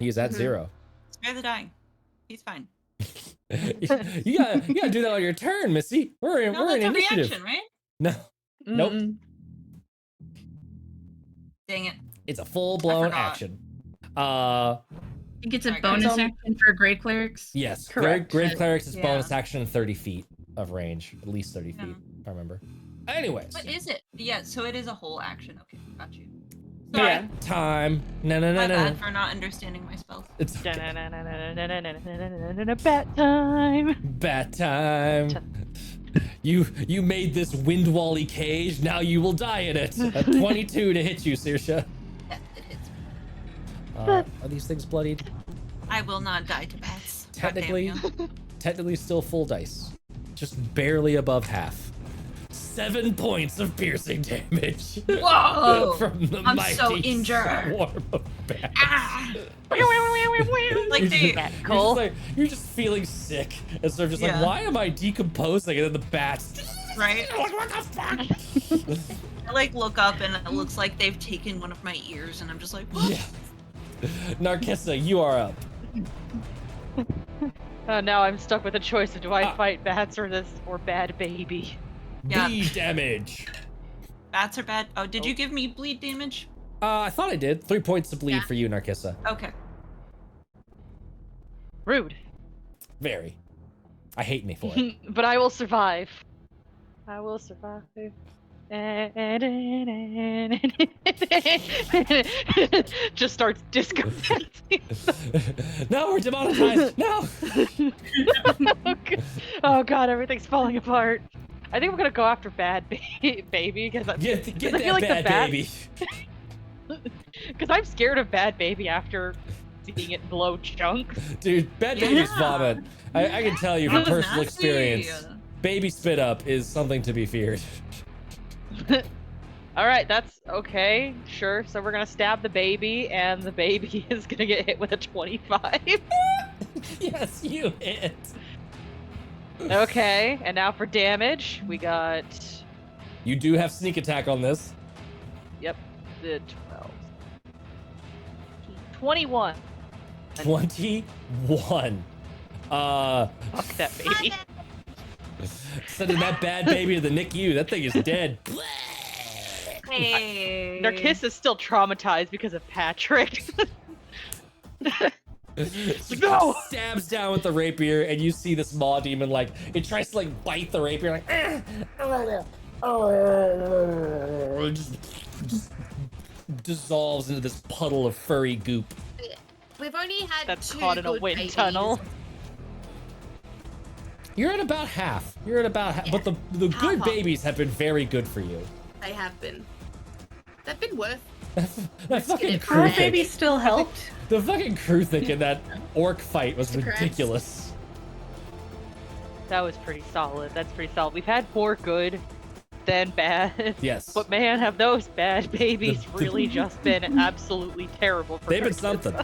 He is at 0. Spare the dying. He's fine. you gotta do that on your turn, Missy. We're in No, that's a initiative. reaction, right? No, nope. Mm-mm. Dang it. It's a full blown forgot. action. I think it's a Sorry, bonus guys. action for Grey Clerics. Yes, Correct. Grave Clerics is Yeah. bonus action 30 feet of range, at least 30 Yeah. feet, if I remember. Anyways, What is it? Yeah, so it is a whole action. Okay, got you. Sorry. Yeah. bat time. No. My bad for not understanding my spells. It's okay. Bat time. Bat time. You made this Windwally cage. Now you will die in it. A 22 to hit you, Saoirse. Yeah, it hits me. Are these things bloodied? I will not die to bats. Technically, God damn you. technically still full dice. Just barely above half. 7 points of piercing damage. Whoa! From the I'm so mighty injured. swarm of bats. Ah! like You're they, just, you're just feeling sick, and so just like, Yeah. why am I decomposing? And then the bats. right? What the fuck? I like look up and it looks like they've taken one of my ears, and I'm just like, what? Yeah. Narcissa, you are up. Now I'm stuck with a choice of do I Ah. fight bats or bad baby. Yeah. Bleed damage. Bats are bad. Oh, did you give me bleed damage? I thought I did. 3 points to bleed Yeah. for you, Narcissa. Okay. Rude. Very. I hate me for it. But I will survive. I will survive. Just starts disco dancing. No, we're demonetized. No. Oh god, everything's falling apart. I think I'm gonna go after bad baby because Get I that feel like the bad bat- baby. because I'm scared of bad baby after seeing it blow chunks. Dude, bad baby's Yeah. vomit. I can tell you from That was personal nasty. experience, baby spit up is something to be feared. All right, that's okay. Sure. So we're gonna stab the baby, and the baby is gonna get hit with a 25. Yes, you hit. Okay, and now for damage, we got You do have sneak attack on this. the 12, 21. 21. Fuck that baby. Sending that bad baby to the NICU. That thing is dead. Hey. Narcissa is still traumatized because of Patrick. No! Stabs down with the rapier, and you see this maw demon like it tries to like bite the rapier, like just dissolves into this puddle of furry goop. We've only had That's 2 caught in a good wind babies. tunnel. You're at about half. You're at about half, but the good Half. babies have been very good for you. They have been. They've been worth. That fucking it. crew Maybe thick. still helped. The fucking crew thick in that orc fight was The cracks. ridiculous. That was pretty solid. That's pretty solid. We've had more good than bad. Yes. But man, have those bad babies The- really just been absolutely terrible for They've been us. something.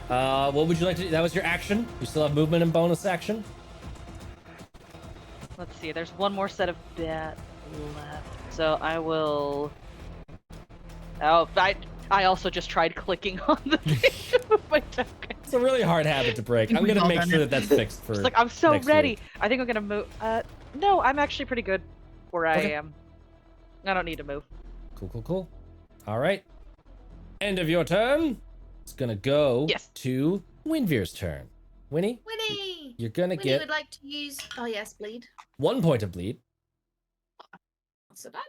What would you like to do? That was your action? You still have movement and bonus action? Let's see, there's one more set of bat left. So I will... Oh, I also just tried clicking on the thing with my token. It's a really hard habit to break. I'm We've gonna all make done sure it. that that's fixed for It's like, I'm so next ready. week. I think I'm gonna move. No, I'm actually pretty good where I Okay. am. I don't need to move. Cool. All right. End of your turn. It's gonna go Yes. to Windveer's turn. Winnie, Winnie! you're gonna Winnie get would like to use. Oh, yes, bleed. 1 point of bleed. Not so bad.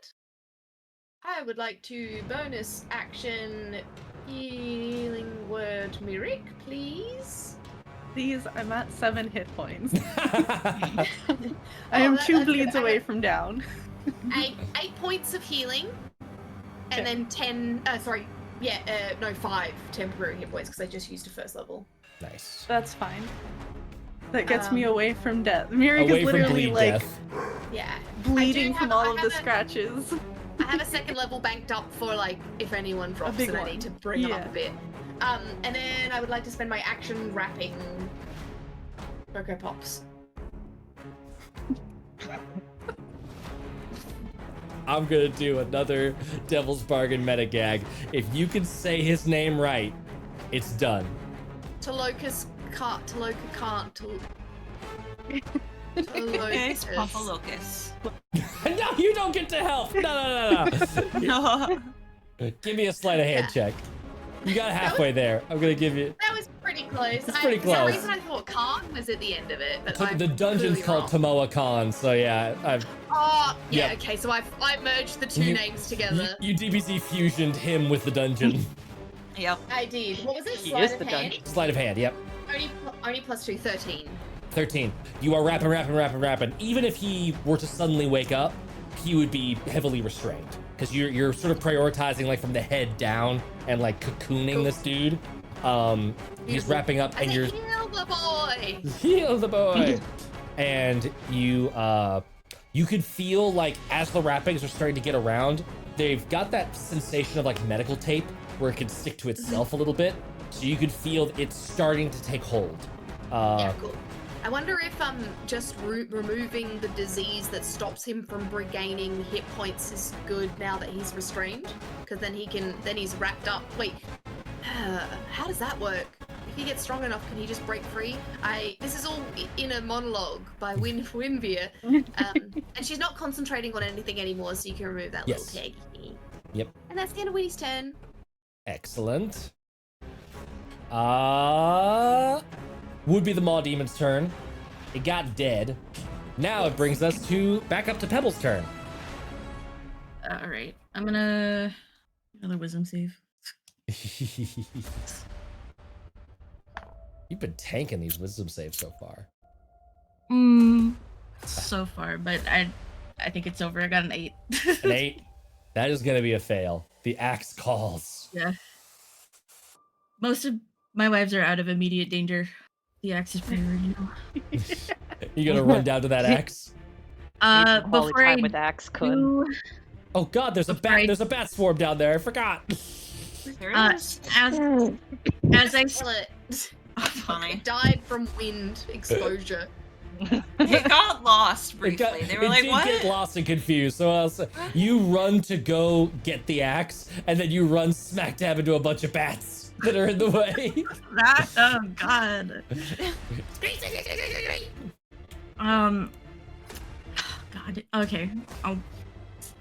I would like to bonus action healing word Myrick, please. Please, I'm at 7 hit points. I Oh, am 2 that's good. bleeds I away got- from down. 8 points of healing, Okay. and then 10. No, 5 temporary hit points because I just used a first level. Nice. That's fine. That gets me Um, away from death. Myrick Away is from literally bleed like death. Yeah. bleeding I from have- all I of the have a- scratches. I have a second level banked up for like if anyone drops big and I one. need to bring them up Yeah. a bit. And then I would like to spend my action wrapping Cocoa Pops. I'm gonna do another Devil's Bargain meta gag. If you can say his name right, it's done. Tloques can't. It's Papa Tloques. Locus. No, you don't get to help. No. No. Give me a sleight of hand check. You got halfway there. I'm gonna give you. That was pretty close. It's pretty For some close. reason I thought Khan was at the end of it, but I'm The dungeon's clearly called wrong. Tomoa Khan, so yeah, Oh, yeah, Yep. okay, so I merged the two You- names together. you DBZ fusioned him with the dungeon. Yep. I did. What was it? He Sleight is of the hand? dungeon. Sleight of hand, yep. Only plus 2, 13. 13. You are rapping. Even if he were to suddenly wake up, he would be heavily restrained. Because you're sort of prioritizing like from the head down and like cocooning Cool. this dude. He's Beautiful. wrapping up I and said, you're heal the boy! heal the boy. And you could feel like as the wrappings are starting to get around, they've got that sensation of like medical tape where it can stick to itself a little bit. So you could feel it's starting to take hold. Yeah, cool. I wonder if just removing the disease that stops him from regaining hit points is good now that he's restrained, because then he's wrapped up. Wait, how does that work? If he gets strong enough, can he just break free? This is all in a monologue by Winveer, and she's not concentrating on anything anymore, so you can remove that Yes. little tag. Yep. And that's the end of Winnie's turn. Excellent. Would be the Maw Demon's turn. It got dead. Now it brings us back up to Pebble's turn. All right. I'm gonna another wisdom save. You've been tanking these wisdom saves so far. So far, but I think it's over. I got an 8. An 8. That is gonna be a fail. The axe calls. Yeah. Most of my wives are out of immediate danger. The axe is priority now. You gonna run down to that axe? Need some quality Before I time with Axe Kun. do, Oh god, there's a bat. Right. There's a bat swarm down there. I forgot. There it is. as I Kill it. Funny. It died from wind exposure. It got lost briefly. It got- They were it like, did "What?" get lost and confused. So you run to go get the axe, and then you run smack dab into a bunch of bats that are in the way. that oh god. God. Okay. I'll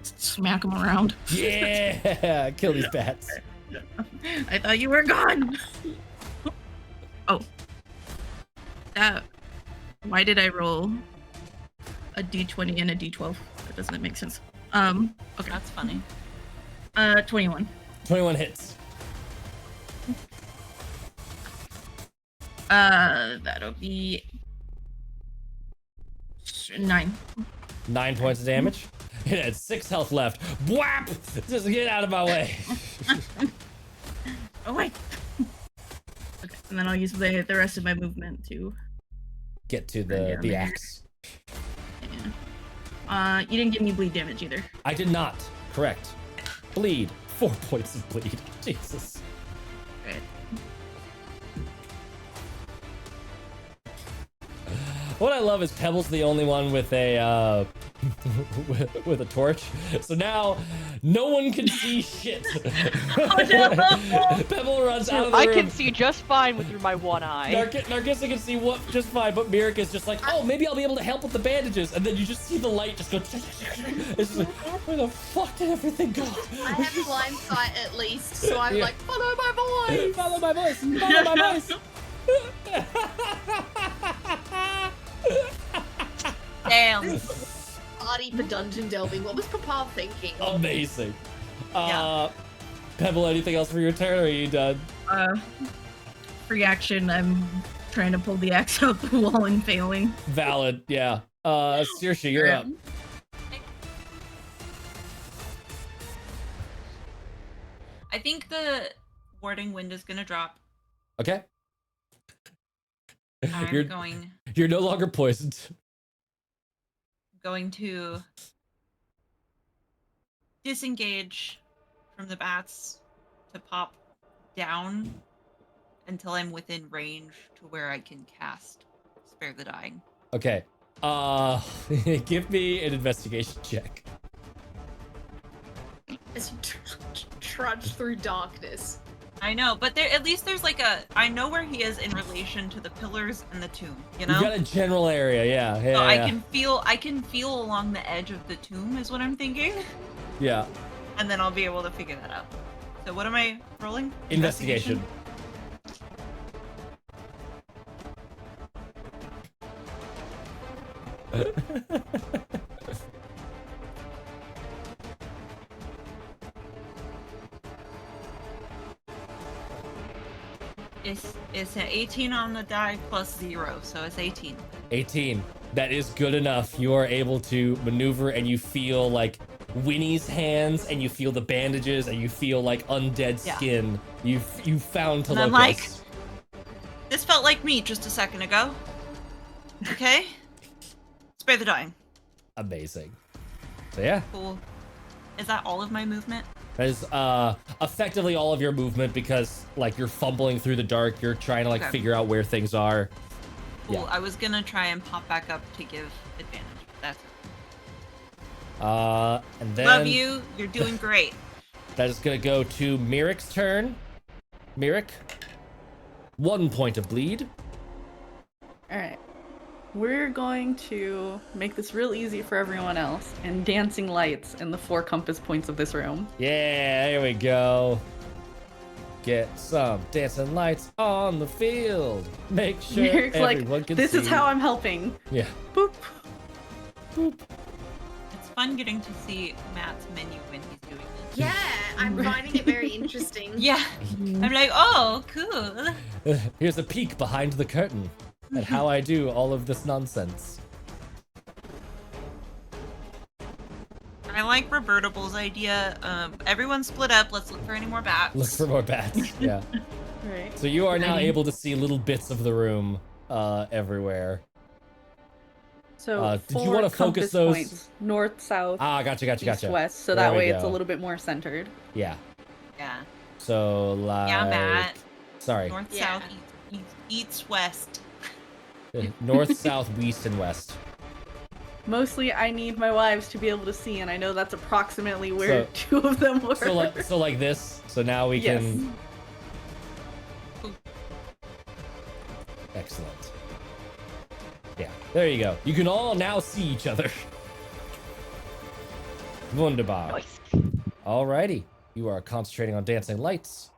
smack them around. Yeah, kill these bats. I thought you were gone. Oh. Why did I roll a d20 and a d12? That doesn't make sense. Okay. That's funny. 21. 21 hits. That'll be 9. 9 points of damage. It had 6 health left. Whap! Just get out of my way. Oh wait. Okay, and then I'll use the rest of my movement to Get to run down the there. axe. Yeah. You didn't give me bleed damage either. I did not. Correct. Bleed. 4 points of bleed. Jesus. Right. What I love is Pebble's the only one with a with a torch. So now no one can see shit. Oh no! Pebble runs out of the I room. can see just fine with my one eye. Nargissa can see what just fine, but Mirik is just like, oh, maybe I'll be able to help with the bandages, and then you just see the light just go. It's just like, where the fuck did everything go? I have blind sight at least, so I'm Yeah. like, follow my voice. Follow my voice. Follow my voice. Damn. Party for dungeon delving. What was Papa thinking? Amazing. Yeah. Pebble, anything else for your turn, or are you done? Free action. I'm trying to pull the axe out the wall and failing. Valid, yeah. Saoirse, you're up. I think the warding wind is gonna drop. Okay. I'm You're you're no longer poisoned. going to disengage from the bats to pop down until I'm within range to where I can cast Spare the Dying. Okay. Give me an investigation check. As you trudge through darkness. I know, but there at least there's like I know where he is in relation to the pillars and the tomb, you know? You got a general area, yeah. Yeah, So yeah. I can feel along the edge of the tomb is what I'm thinking. Yeah. And then I'll be able to figure that out. So what am I rolling? Investigation. It's an 18 on the die plus 0, so it's 18. 18. That is good enough. You are able to maneuver, and you feel like Winnie's hands, and you feel the bandages, and you feel like undead Yeah. skin. You found And Tloques. I'm like, this felt like me just a second ago. Okay? Spare the dying. Amazing. So yeah, Cool. Is that all of my movement? that is effectively all of your movement, because like you're fumbling through the dark. You're trying to like Okay. figure out where things are. Cool. Yeah. I was gonna try and pop back up to give advantage. That's And then love you. You're doing great. that is gonna go to Mirik's turn. Mirik, 1 point of bleed. All right. We're going to make this real easy for everyone else and dancing lights in the 4 compass points of this room. Yeah, here we go. Get some dancing lights on the field. Make sure Mirik's everyone like, can this see. is how I'm helping. Yeah. Boop. Boop. It's fun getting to see Matt's menu when he's doing this. Yeah, I'm finding it very interesting. Yeah. I'm like, oh, cool. Here's a peek behind the curtain at how I do all of this nonsense. I like Robertable's idea. Everyone split up. Let's look for any more bats. Look for more bats. Yeah. Right. So you are now Ready. able to see little bits of the room everywhere. So did you 4 wanna focus compass those- points, north, south, Ah, gotcha. east, west. So There that we way it's a go. little bit more centered. Yeah. Yeah. So like. Yeah, Matt. Sorry. North, Yeah. south, east, west. North, south, east, and west. Mostly, I need my wives to be able to see, and I know that's approximately where 2 of them were. So like this. So now we Yes. can. Excellent. Yeah, there you go. You can all now see each other. Wunderbar. Nice. Alrighty. You are concentrating on dancing lights.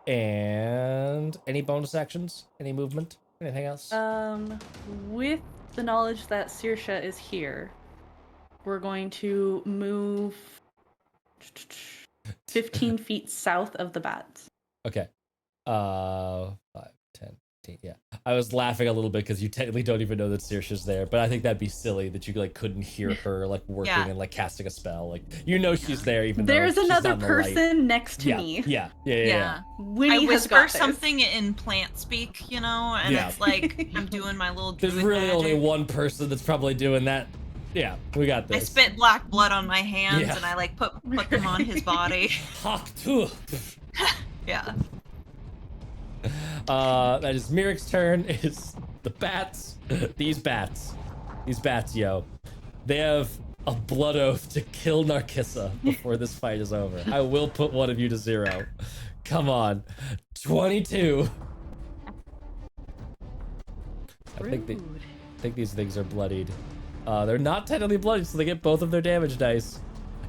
And any bonus actions? Any movement? Anything else? With the knowledge that Saoirse is here, we're going to move 15 feet south of the bats. Okay. 5, 10, 15, yeah. I was laughing a little bit because you technically don't even know that Saoirse's there, but I think that'd be silly that you like couldn't hear her like working Yeah. and like casting a spell. Like you know she's there even There's though she's another not in the light. person next to Yeah, me. yeah. Winnie I has whisper got this. something in plant speak, you know, and Yeah. it's like I'm doing my little There's druid really only magic. one person that's probably doing that. Yeah, we got I this. spit black blood on my hands Yeah. and I like put them on his body. Hawk too. Yeah. That is Mirik's turn. Is the bats. These bats, yo. They have a blood oath to kill Narcissa before this fight is over. I will put one of you to 0. Come on. 22. I think these things are bloodied. They're not technically bloodied, so they get both of their damage dice.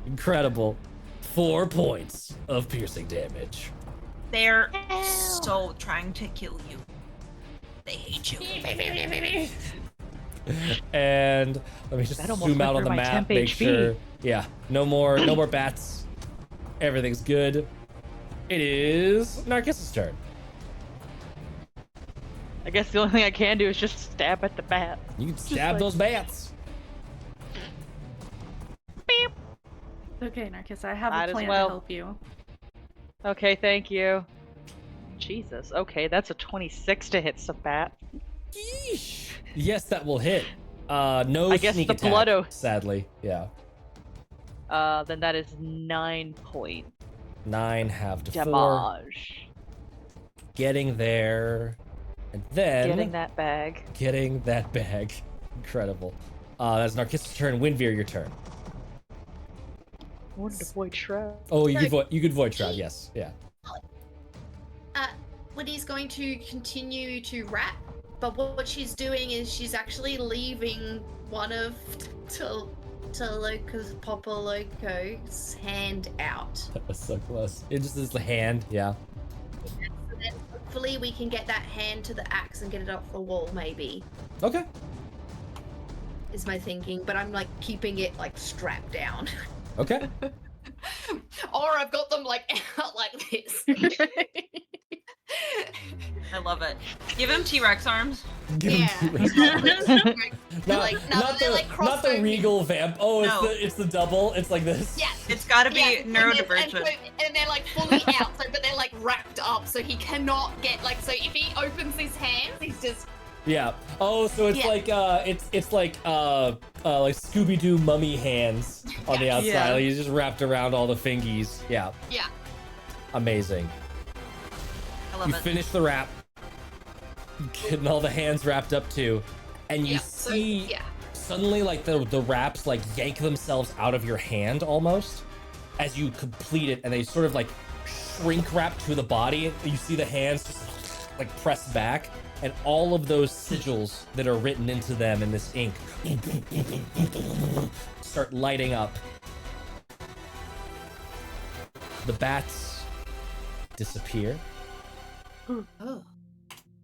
Incredible. 4 points of piercing damage. They're so trying to kill you. They hate you. And let me just That almost zoom went out on through the my map, temp make HP. sure. Yeah, no more bats. Everything's good. It is Narcissus' turn. I guess the only thing I can do is just stab at the bat. You can stab like- those bats. Okay, Narcissa, I have Might a as plan well. to help you. Okay, thank you. Jesus. Okay, that's a 26 to hit some bat. Yeesh. Yes, that will hit. No I guess sneak the attack, blood oath- sadly. Yeah. Then that is 9 point 9 half to 4. damage. Getting there. And then Getting that bag. getting that bag. Incredible. That's Narcissus' turn. Windveer, your turn. Wanted to avoid shroud. Oh, you could void shroud, yes. Yeah. Woody's going to continue to rap, but what she's doing is she's actually leaving one of Tloques Popoloco's hand out. That was so close. It just is the hand, yeah. So then hopefully we can get that hand to the axe and get it up the wall, maybe, Okay. is my thinking. But I'm like keeping it like strapped down. Okay. Or I've got them like out like this. I love it. Give him T-Rex arms. Give him Yeah. T-Rex. They're like, no, not they're the, like not the crossbow- regal vamp. Oh, No. it's the double. It's like this. Yeah. It's got to be Yeah, neurodivergent. and they're like fully out, so but they're like wrapped up, so he cannot get like. So if he opens his hands, he's just Yeah. Oh, so it's Yeah. like it's like Scooby Doo mummy hands on the outside. Yeah. Like, he's just wrapped around all the fingies. Yeah. yeah. Amazing. I love You it. finish the wrap. Getting all the hands wrapped up too, and you Yeah, so, see yeah. suddenly like the wraps like yank themselves out of your hand almost as you complete it, and they sort of like shrink wrap to the body. You see the hands just like pressed back, and all of those sigils that are written into them in this ink start lighting up. The bats disappear. Oh.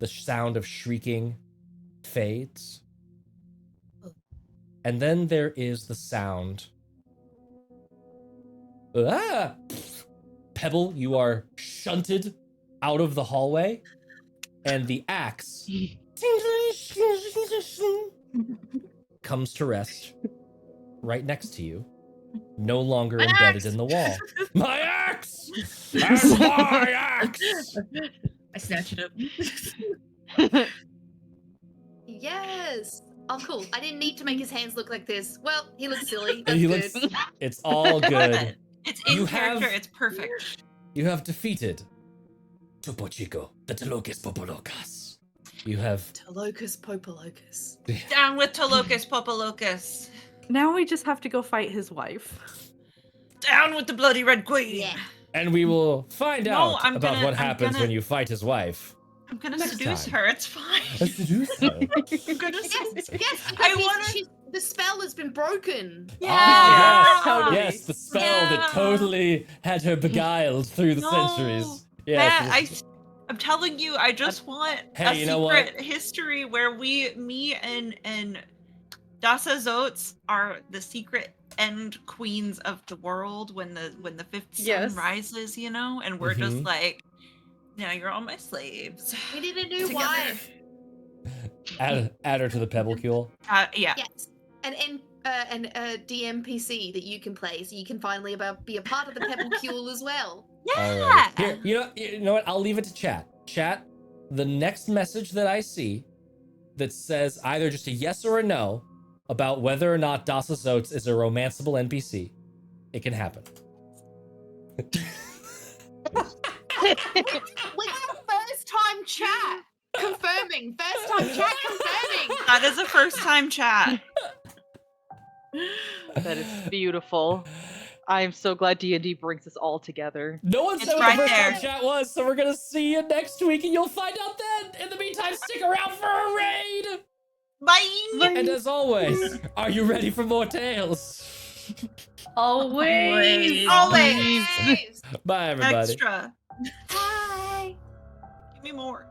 The sound of shrieking fades. And then there is the sound. Ah! Pebble, you are shunted out of the hallway, and the axe comes to rest right next to you, no longer My embedded axe! in the wall. My axe! That's my axe! I snatch it up. Yes. Oh, cool. I didn't need to make his hands look like this. Well, he looks silly. That's He good. looks. It's all I love good. it. It's in You character. have- It's perfect. You have defeated Topo Chico, the Tloques Popolocas. You have. Tloques Popolocus. Down with Tloques Popolocus. Now we just have to go fight his wife. Down with the bloody red queen. Yeah. And we will find No, out I'm about gonna- what I'm happens gonna- when you fight his wife. I'm gonna Next seduce time. her. It's fine. Let's seduce her. I'm gonna Yes, seduce her. yes. I Because wanna- the spell has been broken. Yeah. Ah, Totally. yes, the spell that Yeah. totally had her beguiled through the No. centuries. Yes, Matt, I'm telling you, I just want Hey, a you know what? secret history where me and Dasa Zotes are the secret end queens of the world when the fifth sun Yes. rises, you know, and we're just Mhm. like, now you're all my slaves. We need a new Together. wife. Add her to the Pebblecule. Yeah. Yes, an DMPC that you can play, so you can finally be a part of the Pebblecule as well. All right. Here, you know what? I'll leave it to chat. Chat, the next message that I see that says either just a yes or a no about whether or not Dassa's Oats is a romanceable NPC, it can happen. Wait, first time chat confirming. First time chat confirming. That is a first time chat. That is beautiful. I am so glad D&D brings us all together. No one It's said what right the first there. time chat was, so we're gonna see you next week and you'll find out then. In the meantime, stick around for a raid. Bye. And as always, are you ready for more tales? Always. Always. Nice. Bye, everybody. Extra. Hi. Give me more.